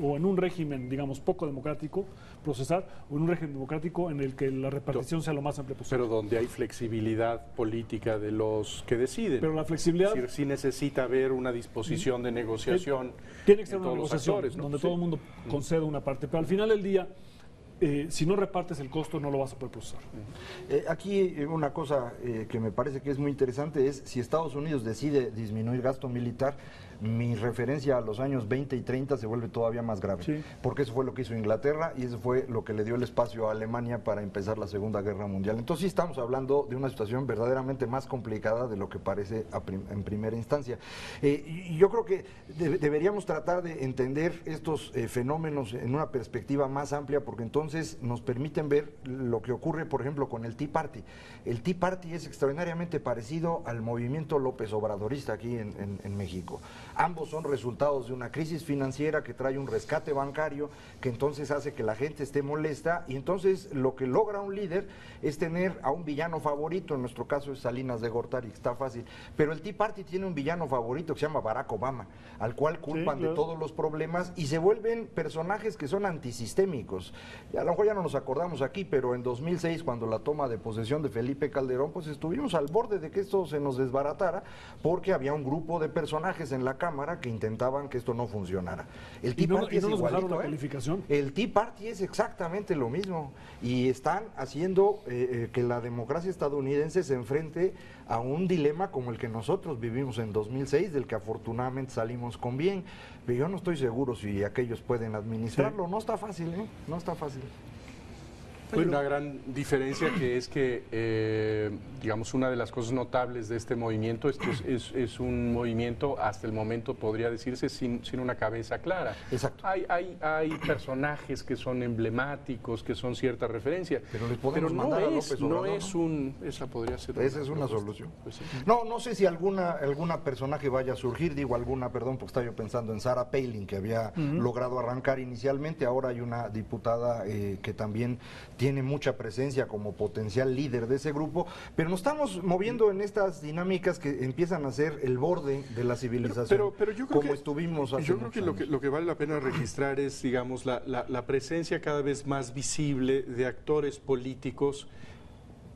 Speaker 5: o en un régimen, digamos, poco democrático, procesar, o en un régimen democrático en el que la repartición sea lo más amplia posible.
Speaker 3: Pero donde hay flexibilidad política de los que deciden.
Speaker 5: Pero la flexibilidad...
Speaker 3: Es decir, sí necesita haber una disposición de negociación.
Speaker 5: Tiene que ser
Speaker 3: en
Speaker 5: una
Speaker 3: todos los
Speaker 5: negociación
Speaker 3: actores, ¿no?
Speaker 5: donde
Speaker 3: Sí.
Speaker 5: todo el mundo conceda una parte. Pero al final del día, si no repartes el costo, no lo vas a poder procesar.
Speaker 4: Aquí una cosa que me parece que es muy interesante es si Estados Unidos decide disminuir gasto militar, mi referencia a los años 20 y 30 se vuelve todavía más grave,
Speaker 5: Sí.
Speaker 4: porque eso fue lo que hizo Inglaterra y eso fue lo que le dio el espacio a Alemania para empezar la Segunda Guerra Mundial. Entonces sí estamos hablando de una situación verdaderamente más complicada de lo que parece en primera instancia. Y yo creo que deberíamos tratar de entender estos fenómenos en una perspectiva más amplia, porque entonces nos permiten ver lo que ocurre, por ejemplo, con el Tea Party. El Tea Party es extraordinariamente parecido al movimiento López Obradorista aquí en México. Ambos son resultados de una crisis financiera que trae un rescate bancario, que entonces hace que la gente esté molesta, y entonces lo que logra un líder es tener a un villano favorito, en nuestro caso es Salinas de Gortari, está fácil, pero el Tea Party tiene un villano favorito que se llama Barack Obama, al cual culpan de todos los problemas y se vuelven personajes que son antisistémicos. Y a lo mejor ya no nos acordamos aquí, pero en 2006, cuando la toma de posesión de Felipe Calderón, pues estuvimos al borde de que esto se nos desbaratara, porque había un grupo de personajes en la Cámara que intentaban que esto no funcionara. El Tea Party es
Speaker 5: nos bajaron
Speaker 4: igualito,
Speaker 5: la calificación.
Speaker 4: El Tea Party es exactamente lo mismo y están haciendo que la democracia estadounidense se enfrente a un dilema como el que nosotros vivimos en 2006, del que afortunadamente salimos con bien, pero yo no estoy seguro si aquellos pueden administrarlo. No está fácil, ¿eh? No está fácil.
Speaker 3: Hay una gran diferencia que es que, digamos, una de las cosas notables de este movimiento es que es un movimiento, hasta el momento podría decirse, sin una cabeza clara.
Speaker 4: Exacto.
Speaker 3: Hay personajes que son emblemáticos, que son cierta referencia.
Speaker 4: Pero les podemos mandar a López Obrador,
Speaker 3: no es un... Esa podría ser...
Speaker 4: Esa es una solución.
Speaker 3: Pues sí.
Speaker 4: No sé si alguna personaje vaya a surgir, digo alguna, perdón, porque estaba yo pensando en Sarah Palin, que había logrado arrancar inicialmente, ahora hay una diputada que también tiene mucha presencia como potencial líder de ese grupo, pero nos estamos moviendo en estas dinámicas que empiezan a ser el borde de la civilización,
Speaker 3: pero yo creo
Speaker 4: como
Speaker 3: que,
Speaker 4: estuvimos hace
Speaker 3: yo creo que
Speaker 4: muchos años.
Speaker 3: lo que vale la pena registrar es, digamos, la presencia cada vez más visible de actores políticos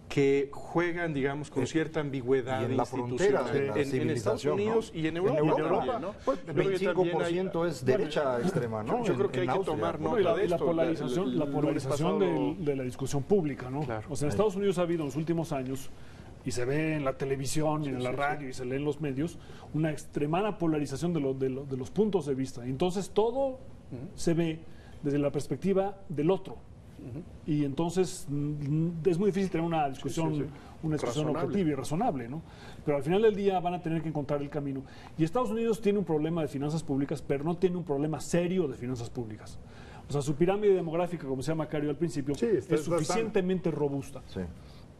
Speaker 3: que juegan, digamos, con cierta ambigüedad
Speaker 4: y en la frontera de la
Speaker 3: en
Speaker 4: civilización,
Speaker 3: Estados Unidos,
Speaker 4: ¿no?
Speaker 3: y en Europa.
Speaker 4: Europa,
Speaker 3: ¿no?
Speaker 4: pues,
Speaker 3: Yo creo que
Speaker 4: 25% es derecha extrema, ¿no?
Speaker 3: Yo creo que hay que
Speaker 4: Austria.
Speaker 3: tomar
Speaker 5: Bueno,
Speaker 3: nota
Speaker 5: y
Speaker 3: de
Speaker 5: la
Speaker 3: esto.
Speaker 5: polarización,
Speaker 3: El lunes pasado-
Speaker 5: de la discusión pública, ¿no?
Speaker 3: Claro.
Speaker 5: O sea, en Estados Unidos ha habido en los últimos años, y se ve en la televisión, y en la radio, y se lee en los medios, una extremada polarización de los puntos de vista. Entonces todo se ve desde la perspectiva del otro. Y entonces es muy difícil tener una discusión,
Speaker 3: Razonable.
Speaker 5: objetiva y razonable, ¿no? Pero al final del día van a tener que encontrar el camino. Y Estados Unidos tiene un problema de finanzas públicas, pero no tiene un problema serio de finanzas públicas. O sea, su pirámide demográfica, como se llama Macario al principio, es suficientemente robusta
Speaker 4: Sí.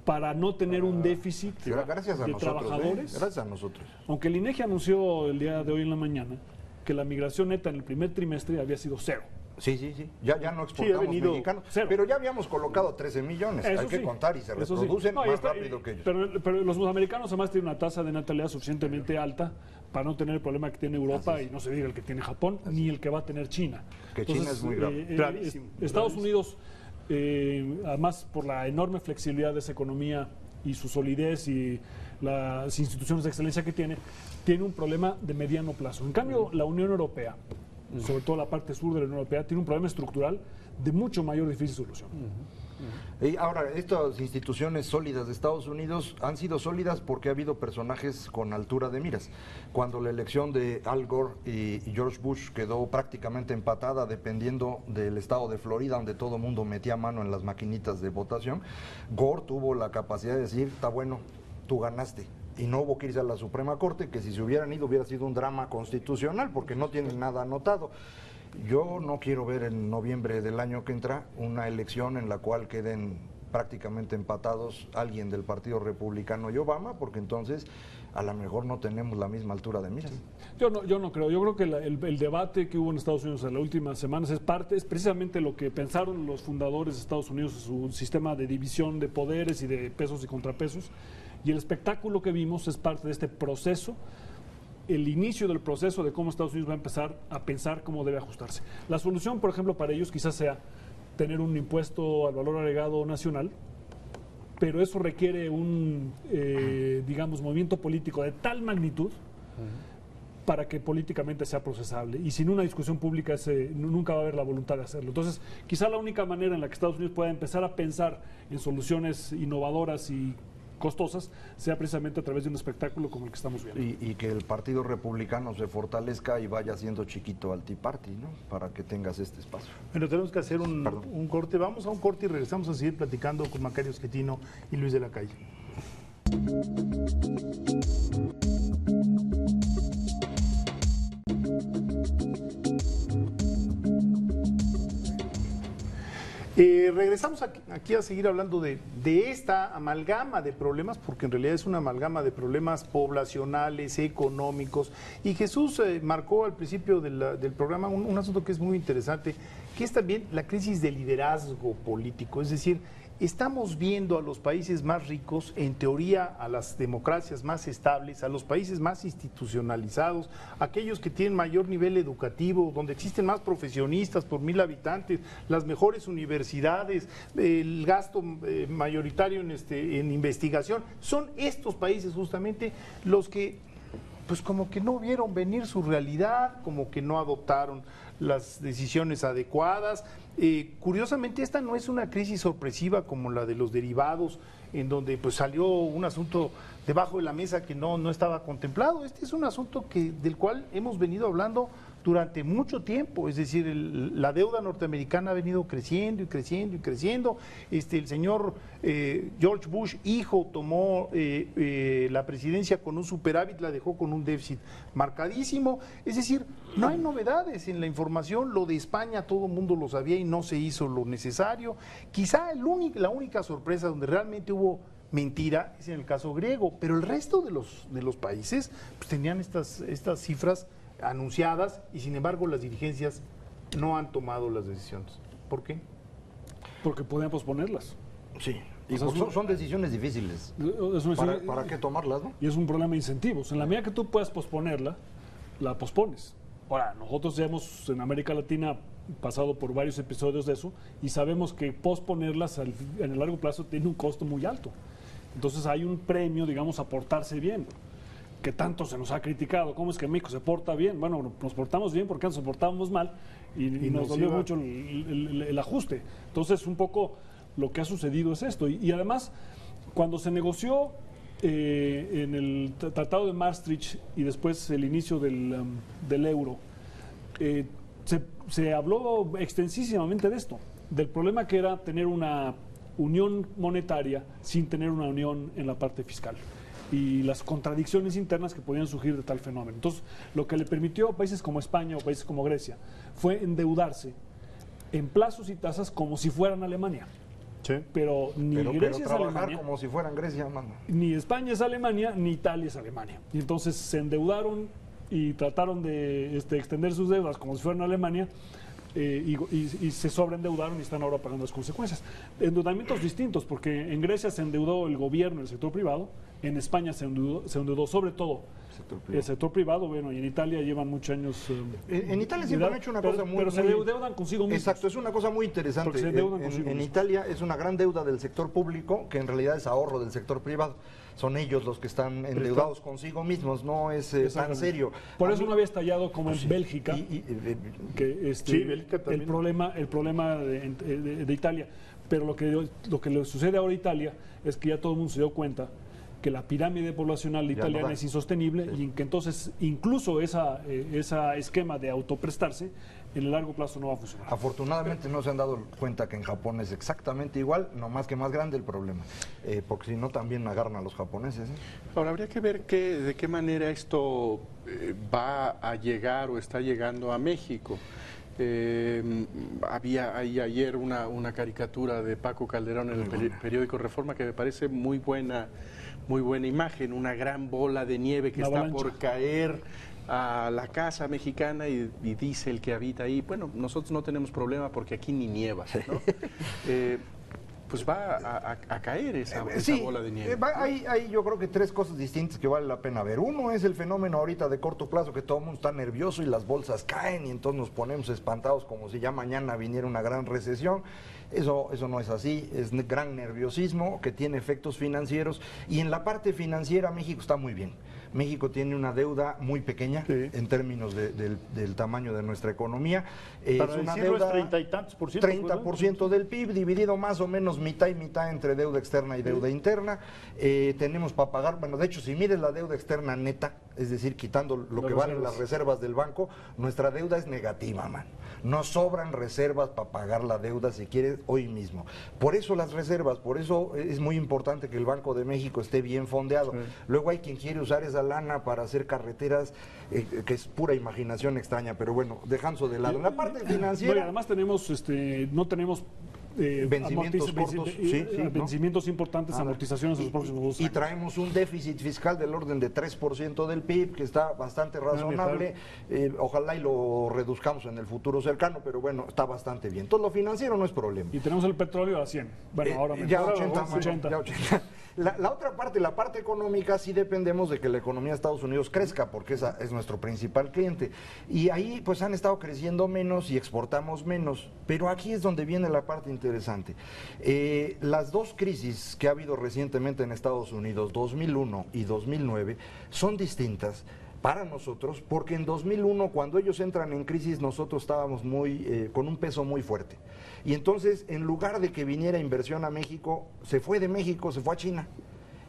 Speaker 5: para no tener un déficit
Speaker 4: Gracias a
Speaker 5: de
Speaker 4: nosotros,
Speaker 5: trabajadores.
Speaker 4: gracias a nosotros.
Speaker 5: Aunque el INEGI anunció el día de hoy en la mañana que la migración neta en el primer trimestre había sido cero.
Speaker 4: Sí. Ya no exportamos mexicanos.
Speaker 5: Cero.
Speaker 4: Pero ya habíamos colocado 13 millones.
Speaker 5: Eso
Speaker 4: hay que
Speaker 5: sí,
Speaker 4: contar y se
Speaker 5: eso
Speaker 4: reproducen
Speaker 5: sí. No,
Speaker 4: más rápido que ellos.
Speaker 5: Pero los americanos además tienen una tasa de natalidad suficientemente alta para no tener el problema que tiene Europa y no se diga el que tiene Japón, ni el que va a tener China.
Speaker 4: Que China es muy grave.
Speaker 5: Estados Unidos, además por la enorme flexibilidad de esa economía y su solidez y las instituciones de excelencia que tiene un problema de mediano plazo. En cambio, la Unión Europea, sobre todo la parte sur de la Unión Europea, tiene un problema estructural de mucho mayor difícil solución.
Speaker 4: Y ahora, estas instituciones sólidas de Estados Unidos han sido sólidas porque ha habido personajes con altura de miras. Cuando la elección de Al Gore y George Bush quedó prácticamente empatada dependiendo del estado de Florida, donde todo el mundo metía mano en las maquinitas de votación, Gore tuvo la capacidad de decir, está bueno, tú ganaste. Y no hubo que irse a la Suprema Corte, que si se hubieran ido hubiera sido un drama constitucional, porque no tienen nada anotado. Yo no quiero ver en noviembre del año que entra una elección en la cual queden prácticamente empatados alguien del Partido Republicano y Obama, porque entonces a lo mejor no tenemos la misma altura de miras.
Speaker 5: Yo no creo. Yo creo que el debate que hubo en Estados Unidos en las últimas semanas es precisamente lo que pensaron los fundadores de Estados Unidos, su sistema de división de poderes y de pesos y contrapesos. Y el espectáculo que vimos es parte de este proceso, el inicio del proceso de cómo Estados Unidos va a empezar a pensar cómo debe ajustarse. La solución, por ejemplo, para ellos quizás sea tener un impuesto al valor agregado nacional, pero eso requiere un, digamos, movimiento político de tal magnitud para que políticamente sea procesable. Y sin una discusión pública nunca va a haber la voluntad de hacerlo. Entonces, quizá la única manera en la que Estados Unidos pueda empezar a pensar en soluciones innovadoras y costosas sea precisamente a través de un espectáculo como el que estamos viendo.
Speaker 4: Y que el Partido Republicano se fortalezca y vaya haciendo chiquito al Tea Party, ¿no? Para que tengas este espacio.
Speaker 2: Bueno, tenemos que hacer un corte. Vamos a un corte y regresamos a seguir platicando con Macario Schettino y Luis de la Calle. Regresamos aquí a seguir hablando de esta amalgama de problemas, porque en realidad es una amalgama de problemas poblacionales, económicos. Y Jesús marcó al principio del programa un asunto que es muy interesante, que es también la crisis de liderazgo político. Es decir, estamos viendo a los países más ricos, en teoría a las democracias más estables, a los países más institucionalizados, aquellos que tienen mayor nivel educativo, donde existen más profesionistas por 1000 habitantes, las mejores universidades, el gasto mayoritario en investigación. Son estos países justamente los que, pues como que no vieron venir su realidad, como que no adoptaron las decisiones adecuadas. Curiosamente, esta no es una crisis sorpresiva como la de los derivados, en donde pues salió un asunto debajo de la mesa que no estaba contemplado. Este es un asunto del cual hemos venido hablando durante mucho tiempo, es decir, la deuda norteamericana ha venido creciendo y creciendo y creciendo. El señor George Bush, hijo, tomó la presidencia con un superávit, la dejó con un déficit marcadísimo. Es decir, no hay novedades en la información. Lo de España todo el mundo lo sabía y no se hizo lo necesario. Quizá la única sorpresa donde realmente hubo mentira es en el caso griego, pero el resto de los países pues, tenían estas cifras anunciadas y sin embargo las dirigencias no han tomado las decisiones. ¿Por qué?
Speaker 5: Porque podían posponerlas.
Speaker 4: Sí, y son decisiones difíciles. ¿Para qué tomarlas, no?
Speaker 5: Y es un problema de incentivos. En la medida que tú puedas posponerla, la pospones. Ahora, nosotros ya hemos en América Latina pasado por varios episodios de eso y sabemos que posponerlas en el largo plazo tiene un costo muy alto. Entonces hay un premio, digamos, a portarse bien, que tanto se nos ha criticado. ¿Cómo es que México se porta bien? Bueno, nos portamos bien porque antes nos portábamos mal y nos dolió mucho el ajuste. Entonces, un poco lo que ha sucedido es esto. Y además, cuando se negoció en el Tratado de Maastricht y después el inicio del euro, se habló extensísimamente de esto, del problema que era tener una unión monetaria sin tener una unión en la parte fiscal y las contradicciones internas que podían surgir de tal fenómeno. Entonces, lo que le permitió a países como España o países como Grecia fue endeudarse en plazos y tasas como si fueran Alemania.
Speaker 2: Sí.
Speaker 5: Pero Grecia es Alemania,
Speaker 4: como si fueran Grecia, mano.
Speaker 5: ni España es Alemania, ni Italia es Alemania. Y entonces se endeudaron y trataron de extender sus deudas como si fueran Alemania. Y se sobreendeudaron y están ahora pagando las consecuencias. Endeudamientos distintos, porque en Grecia se endeudó el gobierno, el sector privado, en España se endeudó sobre todo el sector privado, bueno, y en Italia llevan muchos años.
Speaker 4: En Italia siempre han hecho una cosa muy...
Speaker 5: Pero se
Speaker 4: muy-
Speaker 5: endeudan consigo mismos.
Speaker 4: Exacto, es una cosa muy
Speaker 5: Porque
Speaker 4: interesante.
Speaker 5: se endeudan consigo
Speaker 4: En
Speaker 5: mismos.
Speaker 4: Italia es una gran deuda del sector público, que en realidad es ahorro del sector privado. Son ellos los que están endeudados consigo mismos, no es tan
Speaker 5: Exactamente.
Speaker 4: serio.
Speaker 5: Por
Speaker 4: A
Speaker 5: eso
Speaker 4: mí-
Speaker 5: no había estallado como en Bélgica. Que
Speaker 2: Sí, Bélgica también.
Speaker 5: el problema de Italia. Pero lo que le sucede ahora a Italia es que ya todo el mundo se dio cuenta que la pirámide poblacional
Speaker 4: Ya
Speaker 5: italiana
Speaker 4: no da.
Speaker 5: es insostenible y que entonces incluso esa esquema de autoprestarse en el largo plazo no va a funcionar.
Speaker 4: Afortunadamente no se han dado cuenta que en Japón es exactamente igual, no más que más grande el problema, porque si no también agarran a los japoneses.
Speaker 3: Ahora, habría que ver de qué manera esto va a llegar o está llegando a México. Había ahí ayer una caricatura de Paco Calderón en el periódico Reforma que me parece muy buena imagen, una gran bola de nieve que
Speaker 5: Una
Speaker 3: está
Speaker 5: avalancha.
Speaker 3: por caer a la casa mexicana y dice el que habita ahí, bueno, nosotros no tenemos problema porque aquí ni nieva, ¿no? Pues va a caer esa bola de nieve.
Speaker 4: Hay yo creo que tres cosas distintas que vale la pena ver. Uno es el fenómeno ahorita de corto plazo, que todo el mundo está nervioso y las bolsas caen y entonces nos ponemos espantados como si ya mañana viniera una gran recesión. Eso no es así, es gran nerviosismo que tiene efectos financieros y en la parte financiera México está muy bien. México tiene una deuda muy pequeña en términos del tamaño de nuestra economía.
Speaker 2: Para
Speaker 4: es una
Speaker 2: decirlo, es
Speaker 4: deuda
Speaker 2: 30 y tantos por ciento.
Speaker 4: 30% del PIB, dividido más o menos mitad y mitad entre deuda externa y deuda interna. Tenemos para pagar, bueno, de hecho, si mides la deuda externa neta, es decir, quitando lo que valen las reservas del banco, nuestra deuda es negativa, man. Nos sobran reservas para pagar la deuda, si quieres, hoy mismo. Por eso las reservas, por eso es muy importante que el Banco de México esté bien fondeado. Luego hay quien quiere usar esa lana para hacer carreteras, que es pura imaginación extraña, pero bueno, dejando eso de lado. En la parte
Speaker 5: No, y
Speaker 4: financiera...
Speaker 5: además tenemos, no tenemos
Speaker 4: Vencimientos cortos,
Speaker 5: vencimientos importantes, amortizaciones en los próximos 2
Speaker 4: y
Speaker 5: años.
Speaker 4: traemos un déficit fiscal del orden de 3% del PIB, que está bastante razonable. Ojalá y lo reduzcamos en el futuro cercano, pero bueno, está bastante bien. Todo lo financiero no es problema.
Speaker 5: Y tenemos el petróleo a 100. Bueno, ahora
Speaker 4: Ya
Speaker 5: mejor,
Speaker 4: 80,
Speaker 5: ahora 80.
Speaker 4: ya 80. La otra parte, la parte económica, sí dependemos de que la economía de Estados Unidos crezca, porque esa es nuestro principal cliente. Y ahí pues han estado creciendo menos y exportamos menos. Pero aquí es donde viene la parte interesante. Las dos crisis que ha habido recientemente en Estados Unidos, 2001 y 2009, son distintas para nosotros, porque en 2001, cuando ellos entran en crisis, nosotros estábamos con un peso muy fuerte. Y entonces, en lugar de que viniera inversión a México, se fue de México, se fue a China.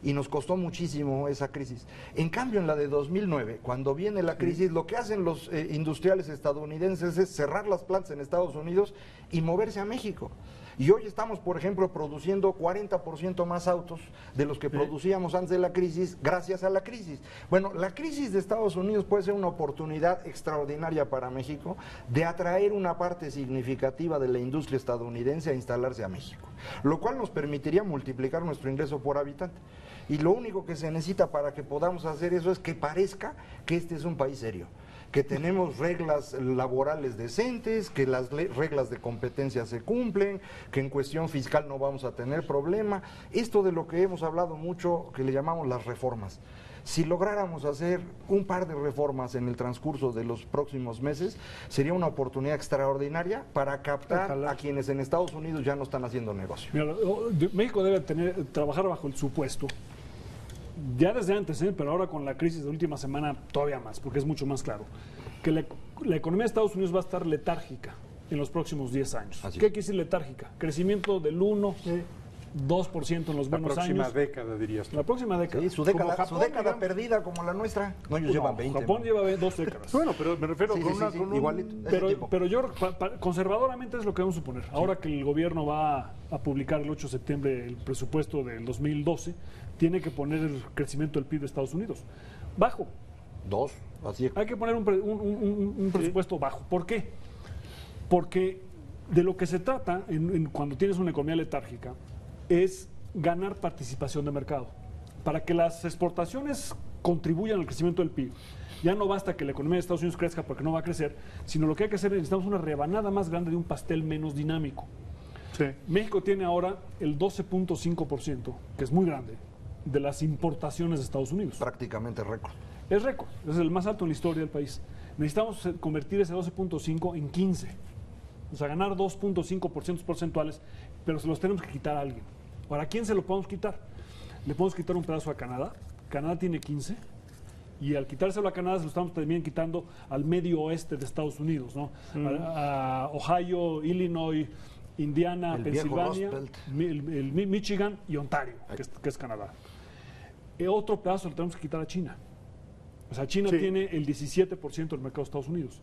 Speaker 4: Y nos costó muchísimo esa crisis. En cambio, en la de 2009, cuando viene la crisis, lo que hacen los industriales estadounidenses es cerrar las plantas en Estados Unidos y moverse a México. Y hoy estamos, por ejemplo, produciendo 40% más autos de los que producíamos antes de la crisis, gracias a la crisis. Bueno, la crisis de Estados Unidos puede ser una oportunidad extraordinaria para México de atraer una parte significativa de la industria estadounidense a instalarse a México, lo cual nos permitiría multiplicar nuestro ingreso por habitante. Y lo único que se necesita para que podamos hacer eso es que parezca que este es un país serio, que tenemos reglas laborales decentes, que las reglas de competencia se cumplen, que en cuestión fiscal no vamos a tener problema. Esto de lo que hemos hablado mucho, que le llamamos las reformas. Si lográramos hacer un par de reformas en el transcurso de los próximos meses, sería una oportunidad extraordinaria para captar a quienes en Estados Unidos ya no están haciendo negocio.
Speaker 5: Mira, México debe trabajar bajo el supuesto, ya desde antes, pero ahora con la crisis de última semana todavía más, porque es mucho más claro, que la economía de Estados Unidos va a estar letárgica en los próximos 10 años.
Speaker 4: Así
Speaker 5: ¿Qué
Speaker 4: es.
Speaker 5: quiere decir letárgica? Crecimiento del 1, 2% en los
Speaker 3: La
Speaker 5: buenos
Speaker 3: próxima
Speaker 5: años.
Speaker 3: década, dirías tú.
Speaker 5: La próxima década.
Speaker 4: Sí, su
Speaker 5: Como
Speaker 4: década,
Speaker 5: Japón,
Speaker 4: su década
Speaker 5: digamos.
Speaker 4: perdida como la nuestra. No, ellos llevan 20.
Speaker 5: Japón
Speaker 4: ¿no?
Speaker 5: lleva 2 décadas.
Speaker 2: Bueno, pero me refiero
Speaker 4: Sí,
Speaker 2: con
Speaker 4: sí,
Speaker 2: una...
Speaker 4: sí,
Speaker 2: con un-
Speaker 4: igualito. Ese tipo.
Speaker 5: Pero yo, conservadoramente es lo que vamos a suponer. Ahora que el gobierno va a publicar el 8 de septiembre el presupuesto del 2012, tiene que poner el crecimiento del PIB de Estados Unidos bajo.
Speaker 4: 2, así es.
Speaker 5: Hay que poner un presupuesto bajo. ¿Por qué? Porque de lo que se trata cuando tienes una economía letárgica es ganar participación de mercado. Para que las exportaciones contribuyan al crecimiento del PIB. Ya no basta que la economía de Estados Unidos crezca porque no va a crecer, sino lo que hay que hacer es necesitamos una rebanada más grande de un pastel menos dinámico.
Speaker 2: Sí.
Speaker 5: México tiene ahora el 12.5%, que es muy grande, de las importaciones de Estados Unidos.
Speaker 4: Prácticamente récord.
Speaker 5: Es récord, es el más alto en la historia del país. Necesitamos convertir ese 12.5 en 15. O sea, ganar 2.5% porcentuales, pero se los tenemos que quitar a alguien. Ahora, ¿a quién se lo podemos quitar? Le podemos quitar un pedazo a Canadá. Canadá tiene 15. Y al quitárselo a Canadá, se lo estamos también quitando al medio oeste de Estados Unidos, ¿no? A Ohio, Illinois, Indiana,
Speaker 4: El viejo
Speaker 5: Pensilvania,
Speaker 4: Rust
Speaker 5: el Michigan y Ontario, que es Canadá. Otro pedazo lo tenemos que quitar a China. O sea, China tiene el 17% del mercado de Estados Unidos.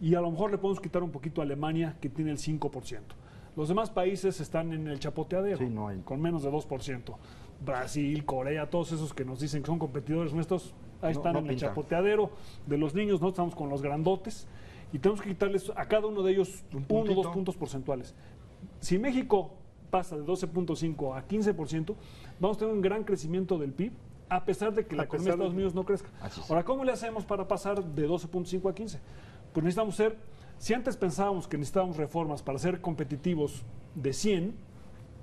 Speaker 5: Y a lo mejor le podemos quitar un poquito a Alemania, que tiene el 5%. Los demás países están en el chapoteadero,
Speaker 4: Sí, no hay.
Speaker 5: con menos de 2%. Brasil, Corea, todos esos que nos dicen que son competidores nuestros, ahí
Speaker 4: No,
Speaker 5: están
Speaker 4: no
Speaker 5: en el
Speaker 4: pintan.
Speaker 5: chapoteadero de los niños, no estamos con los grandotes. Y tenemos que quitarles a cada uno de ellos
Speaker 4: Un
Speaker 5: 1 o 2
Speaker 4: puntito.
Speaker 5: puntos porcentuales. Si México pasa de 12.5 a 15%, vamos a tener un gran crecimiento del PIB, a pesar de que la economía de Estados Unidos no crezca.
Speaker 4: Así es.
Speaker 5: Ahora, ¿cómo le hacemos para pasar de 12.5 a 15? Pues necesitamos ser, si antes pensábamos que necesitábamos reformas para ser competitivos de 100,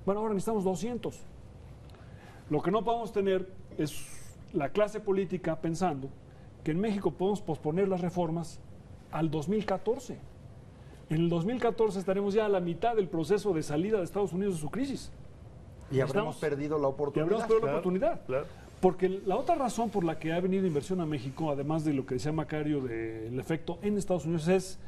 Speaker 5: bueno, ahora necesitamos 200. Lo que no podemos tener es la clase política pensando que en México podemos posponer las reformas al 2014. En el 2014 estaremos ya a la mitad del proceso de salida de Estados Unidos de su crisis.
Speaker 4: Y habremos
Speaker 5: Estamos-
Speaker 4: perdido la
Speaker 5: Y
Speaker 4: oportunidad.
Speaker 5: habremos perdido la
Speaker 2: Claro,
Speaker 5: oportunidad.
Speaker 2: claro.
Speaker 5: Porque la otra razón por la que ha venido inversión a México, además de lo que decía Macario del efecto en Estados Unidos, es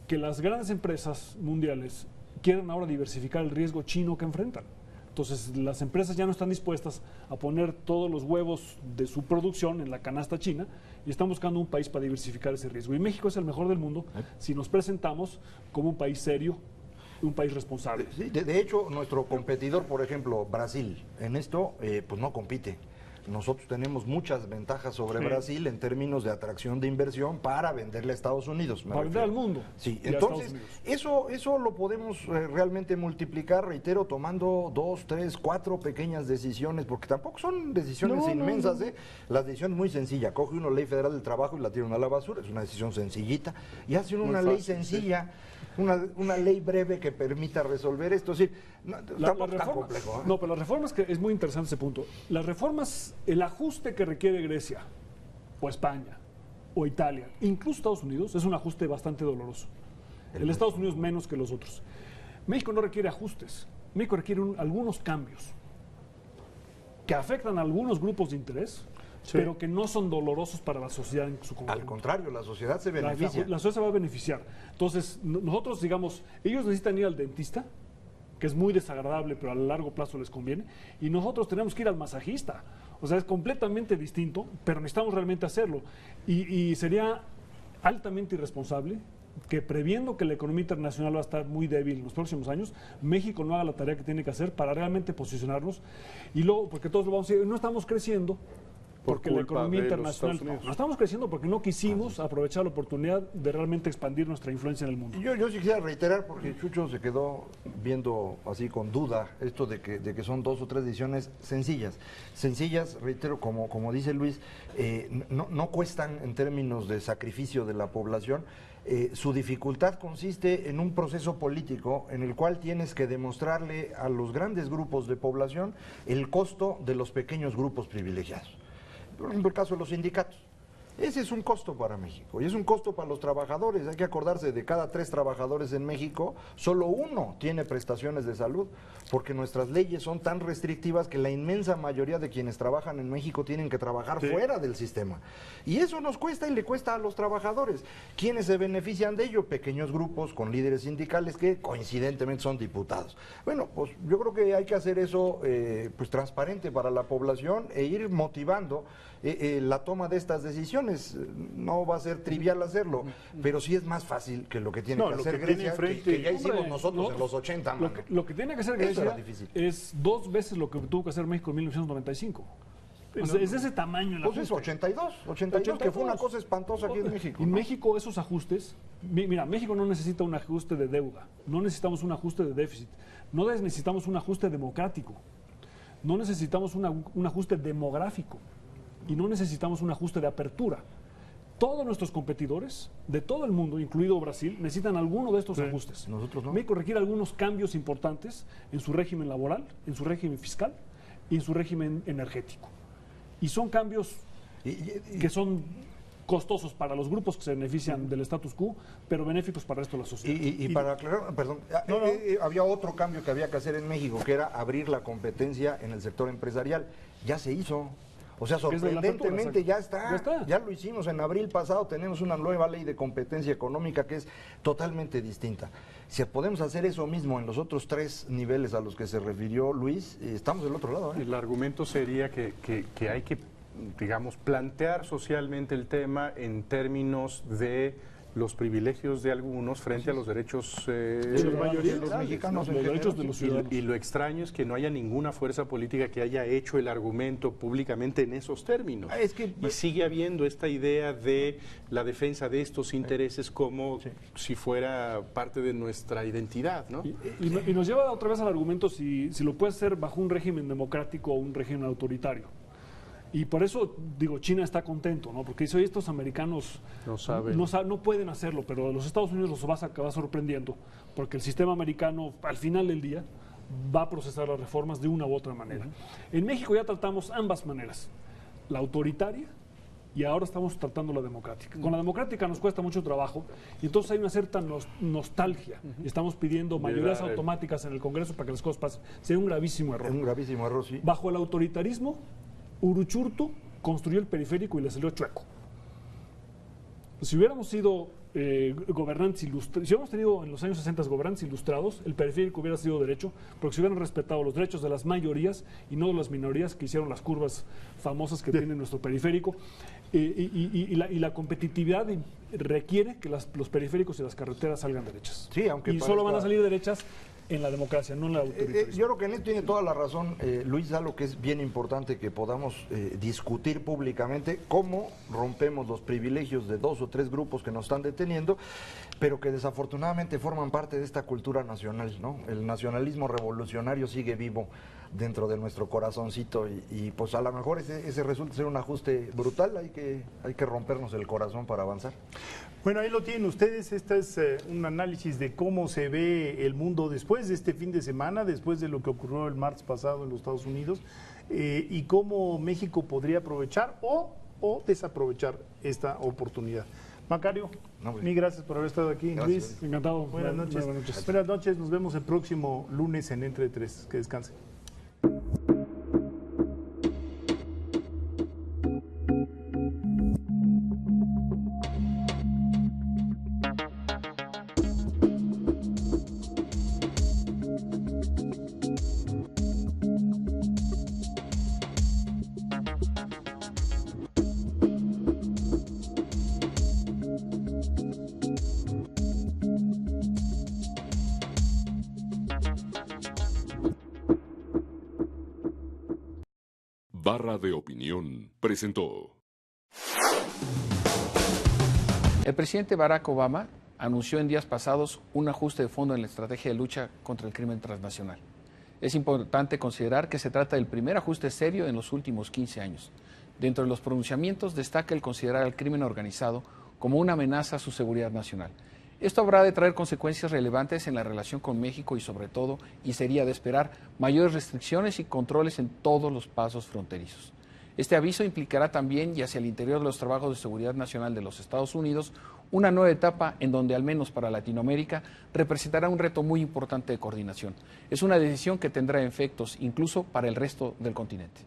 Speaker 5: que las grandes empresas mundiales quieren ahora diversificar el riesgo chino que enfrentan. Entonces, las empresas ya no están dispuestas a poner todos los huevos de su producción en la canasta china y están buscando un país para diversificar ese riesgo. Y México es el mejor del mundo si nos presentamos como un país serio, un país responsable.
Speaker 4: Sí, de hecho, nuestro competidor, por ejemplo, Brasil, en esto, pues no compite. Nosotros tenemos muchas ventajas sobre
Speaker 5: Sí.
Speaker 4: Brasil en términos de atracción de inversión para venderle a Estados Unidos. me
Speaker 5: Para vender
Speaker 4: refiero.
Speaker 5: al mundo.
Speaker 4: Sí,
Speaker 5: y a Estados
Speaker 4: entonces
Speaker 5: Unidos.
Speaker 4: eso lo podemos realmente multiplicar, reitero, tomando 2, 3, 4 pequeñas decisiones, porque tampoco son decisiones
Speaker 5: No, no,
Speaker 4: inmensas.
Speaker 5: no.
Speaker 4: La decisión es muy sencilla. Coge uno ley federal del trabajo y la tira uno a la basura, es una decisión sencillita, y hace uno
Speaker 2: Muy
Speaker 4: una ley
Speaker 2: fácil,
Speaker 4: sencilla. Una ley breve que permita resolver esto. Es decir, tampoco es tan complejo. ¿eh?
Speaker 5: No, pero las reformas, que es muy interesante ese punto. Las reformas, el ajuste que requiere Grecia, o España, o Italia, incluso Estados Unidos, es un ajuste bastante doloroso. El Estados Unidos menos que los otros. México no requiere ajustes. México requiere algunos cambios que afectan a algunos grupos de interés,
Speaker 2: Sí.
Speaker 5: pero que no son dolorosos para la sociedad en su conjunto.
Speaker 4: Al contrario, la sociedad se
Speaker 5: La
Speaker 4: beneficia.
Speaker 5: sociedad se va a beneficiar. Entonces, nosotros, digamos, ellos necesitan ir al dentista, que es muy desagradable, pero a largo plazo les conviene, y nosotros tenemos que ir al masajista. O sea, es completamente distinto, pero necesitamos realmente hacerlo. Y sería altamente irresponsable que, previendo que la economía internacional va a estar muy débil en los próximos años, México no haga la tarea que tiene que hacer para realmente posicionarnos. Y luego, porque todos lo vamos a decir, no estamos creciendo,
Speaker 3: Por
Speaker 5: porque la
Speaker 3: culpa
Speaker 5: economía
Speaker 3: de los
Speaker 5: internacional
Speaker 3: Estados Unidos.
Speaker 5: no estamos creciendo porque no quisimos aprovechar la oportunidad de realmente expandir nuestra influencia en el mundo.
Speaker 4: Y yo sí quisiera reiterar, porque Chucho se quedó viendo así con duda esto de que son 2 o 3 decisiones sencillas. Sencillas, reitero, como dice Luis, no cuestan en términos de sacrificio de la población. Su dificultad consiste en un proceso político en el cual tienes que demostrarle a los grandes grupos de población el costo de los pequeños grupos privilegiados. Por ejemplo, el caso de los sindicatos. Ese es un costo para México y es un costo para los trabajadores. Hay que acordarse, de cada 3 trabajadores en México, solo 1 tiene prestaciones de salud, porque nuestras leyes son tan restrictivas que la inmensa mayoría de quienes trabajan en México tienen que trabajar fuera del sistema. Y eso nos cuesta y le cuesta a los trabajadores. ¿Quiénes se benefician de ello? Pequeños grupos con líderes sindicales que coincidentemente son diputados. Bueno, pues yo creo que hay que hacer eso pues transparente para la población e ir motivando la toma de estas decisiones. No va a ser trivial hacerlo, pero sí es más fácil que lo que tiene
Speaker 2: No,
Speaker 4: que
Speaker 2: lo
Speaker 4: hacer
Speaker 2: que tiene
Speaker 4: Grecia,
Speaker 2: enfrente-
Speaker 4: que ya hicimos
Speaker 5: Hombre,
Speaker 4: nosotros en los 80.
Speaker 5: Lo
Speaker 4: mano.
Speaker 5: lo que tiene que hacer
Speaker 4: Eso era
Speaker 5: Grecia
Speaker 4: difícil.
Speaker 5: es 2 veces lo que tuvo que hacer México en 1995. Es de ese tamaño el
Speaker 4: Pues es
Speaker 5: ajuste.
Speaker 4: 82, que fue una cosa espantosa aquí en México.
Speaker 5: En
Speaker 4: ¿no?
Speaker 5: México esos ajustes, mira, México no necesita un ajuste de deuda, no necesitamos un ajuste de déficit, no necesitamos un ajuste democrático, no necesitamos un ajuste demográfico. y no necesitamos un ajuste de apertura. Todos nuestros competidores de todo el mundo, incluido Brasil, necesitan alguno de estos ajustes.
Speaker 4: Nosotros no.
Speaker 5: México requiere algunos cambios importantes en su régimen laboral, en su régimen fiscal y en su régimen energético. Y son cambios que son costosos para los grupos que se benefician del status quo, pero benéficos para el resto de la sociedad.
Speaker 4: Y para aclarar, perdón, había otro cambio que había que hacer en México, que era abrir la competencia en el sector empresarial. Ya se hizo. O sea, sorprendentemente ya está. Ya lo hicimos en abril pasado, tenemos una nueva ley de competencia económica que es totalmente distinta. Si podemos hacer eso mismo en los otros 3 niveles a los que se refirió Luis, estamos del otro lado.
Speaker 3: El argumento sería que hay que, digamos, plantear socialmente el tema en términos de los privilegios de algunos frente a los derechos
Speaker 5: de la mayoría
Speaker 4: de los mexicanos,
Speaker 5: los derechos de los ciudadanos.
Speaker 3: Y lo extraño es que no haya ninguna fuerza política que haya hecho el argumento públicamente en esos términos. Y sigue habiendo esta idea de la defensa de estos intereses como si fuera parte de nuestra identidad, ¿no?
Speaker 5: Y nos lleva otra vez al argumento si lo puede hacer bajo un régimen democrático o un régimen autoritario. Y por eso, digo, China está contento, ¿no? Porque dice, oye, estos americanos no pueden hacerlo, pero los Estados Unidos los vas a acabar sorprendiendo, porque el sistema americano, al final del día, va a procesar las reformas de una u otra manera. En México ya tratamos ambas maneras, la autoritaria y ahora estamos tratando la democrática. Con la democrática nos cuesta mucho trabajo y entonces hay una cierta nostalgia. Y estamos pidiendo mayorías automáticas en el Congreso para que las cosas pasen. Sería un gravísimo error.
Speaker 4: Es un gravísimo error, sí.
Speaker 5: Bajo el autoritarismo, Uruchurtu construyó el periférico y le salió chueco. Si hubiéramos sido gobernantes ilustrados, si hubiéramos tenido en los años 60 gobernantes ilustrados, el periférico hubiera sido derecho, porque se hubieran respetado los derechos de las mayorías y no de las minorías que hicieron las curvas famosas que tiene nuestro periférico. Y la competitividad requiere que los periféricos y las carreteras salgan derechas.
Speaker 4: Sí, aunque
Speaker 5: solo van a salir derechas en la democracia, no en la autoritarismo.
Speaker 4: Yo creo que en esto tiene toda la razón Luis, algo que es bien importante que podamos discutir públicamente cómo rompemos los privilegios de 2 o 3 grupos que nos están deteniendo, pero que desafortunadamente forman parte de esta cultura nacional, ¿no? El nacionalismo revolucionario sigue vivo dentro de nuestro corazoncito y pues a lo mejor ese resulta ser un ajuste brutal, hay que rompernos el corazón para avanzar.
Speaker 2: Bueno, ahí lo tienen ustedes, este es un análisis de cómo se ve el mundo después de este fin de semana, después de lo que ocurrió el martes pasado en los Estados Unidos, y cómo México podría aprovechar o desaprovechar esta oportunidad. Macario, mil gracias por haber estado aquí.
Speaker 4: Gracias,
Speaker 2: Luis,
Speaker 5: encantado.
Speaker 2: Buenas noches. Buenas noches, nos vemos el próximo lunes en Entre Tres. Que descansen.
Speaker 1: Barra de Opinión presentó.
Speaker 6: El presidente Barack Obama anunció en días pasados un ajuste de fondo en la estrategia de lucha contra el crimen transnacional. Es importante considerar que se trata del primer ajuste serio en los últimos 15 años. Dentro de los pronunciamientos destaca el considerar al crimen organizado como una amenaza a su seguridad nacional. Esto habrá de traer consecuencias relevantes en la relación con México y sobre todo, y sería de esperar, mayores restricciones y controles en todos los pasos fronterizos. Este aviso implicará también, y hacia el interior de los trabajos de seguridad nacional de los Estados Unidos, una nueva etapa en donde, al menos para Latinoamérica, representará un reto muy importante de coordinación. Es una decisión que tendrá efectos incluso para el resto del continente.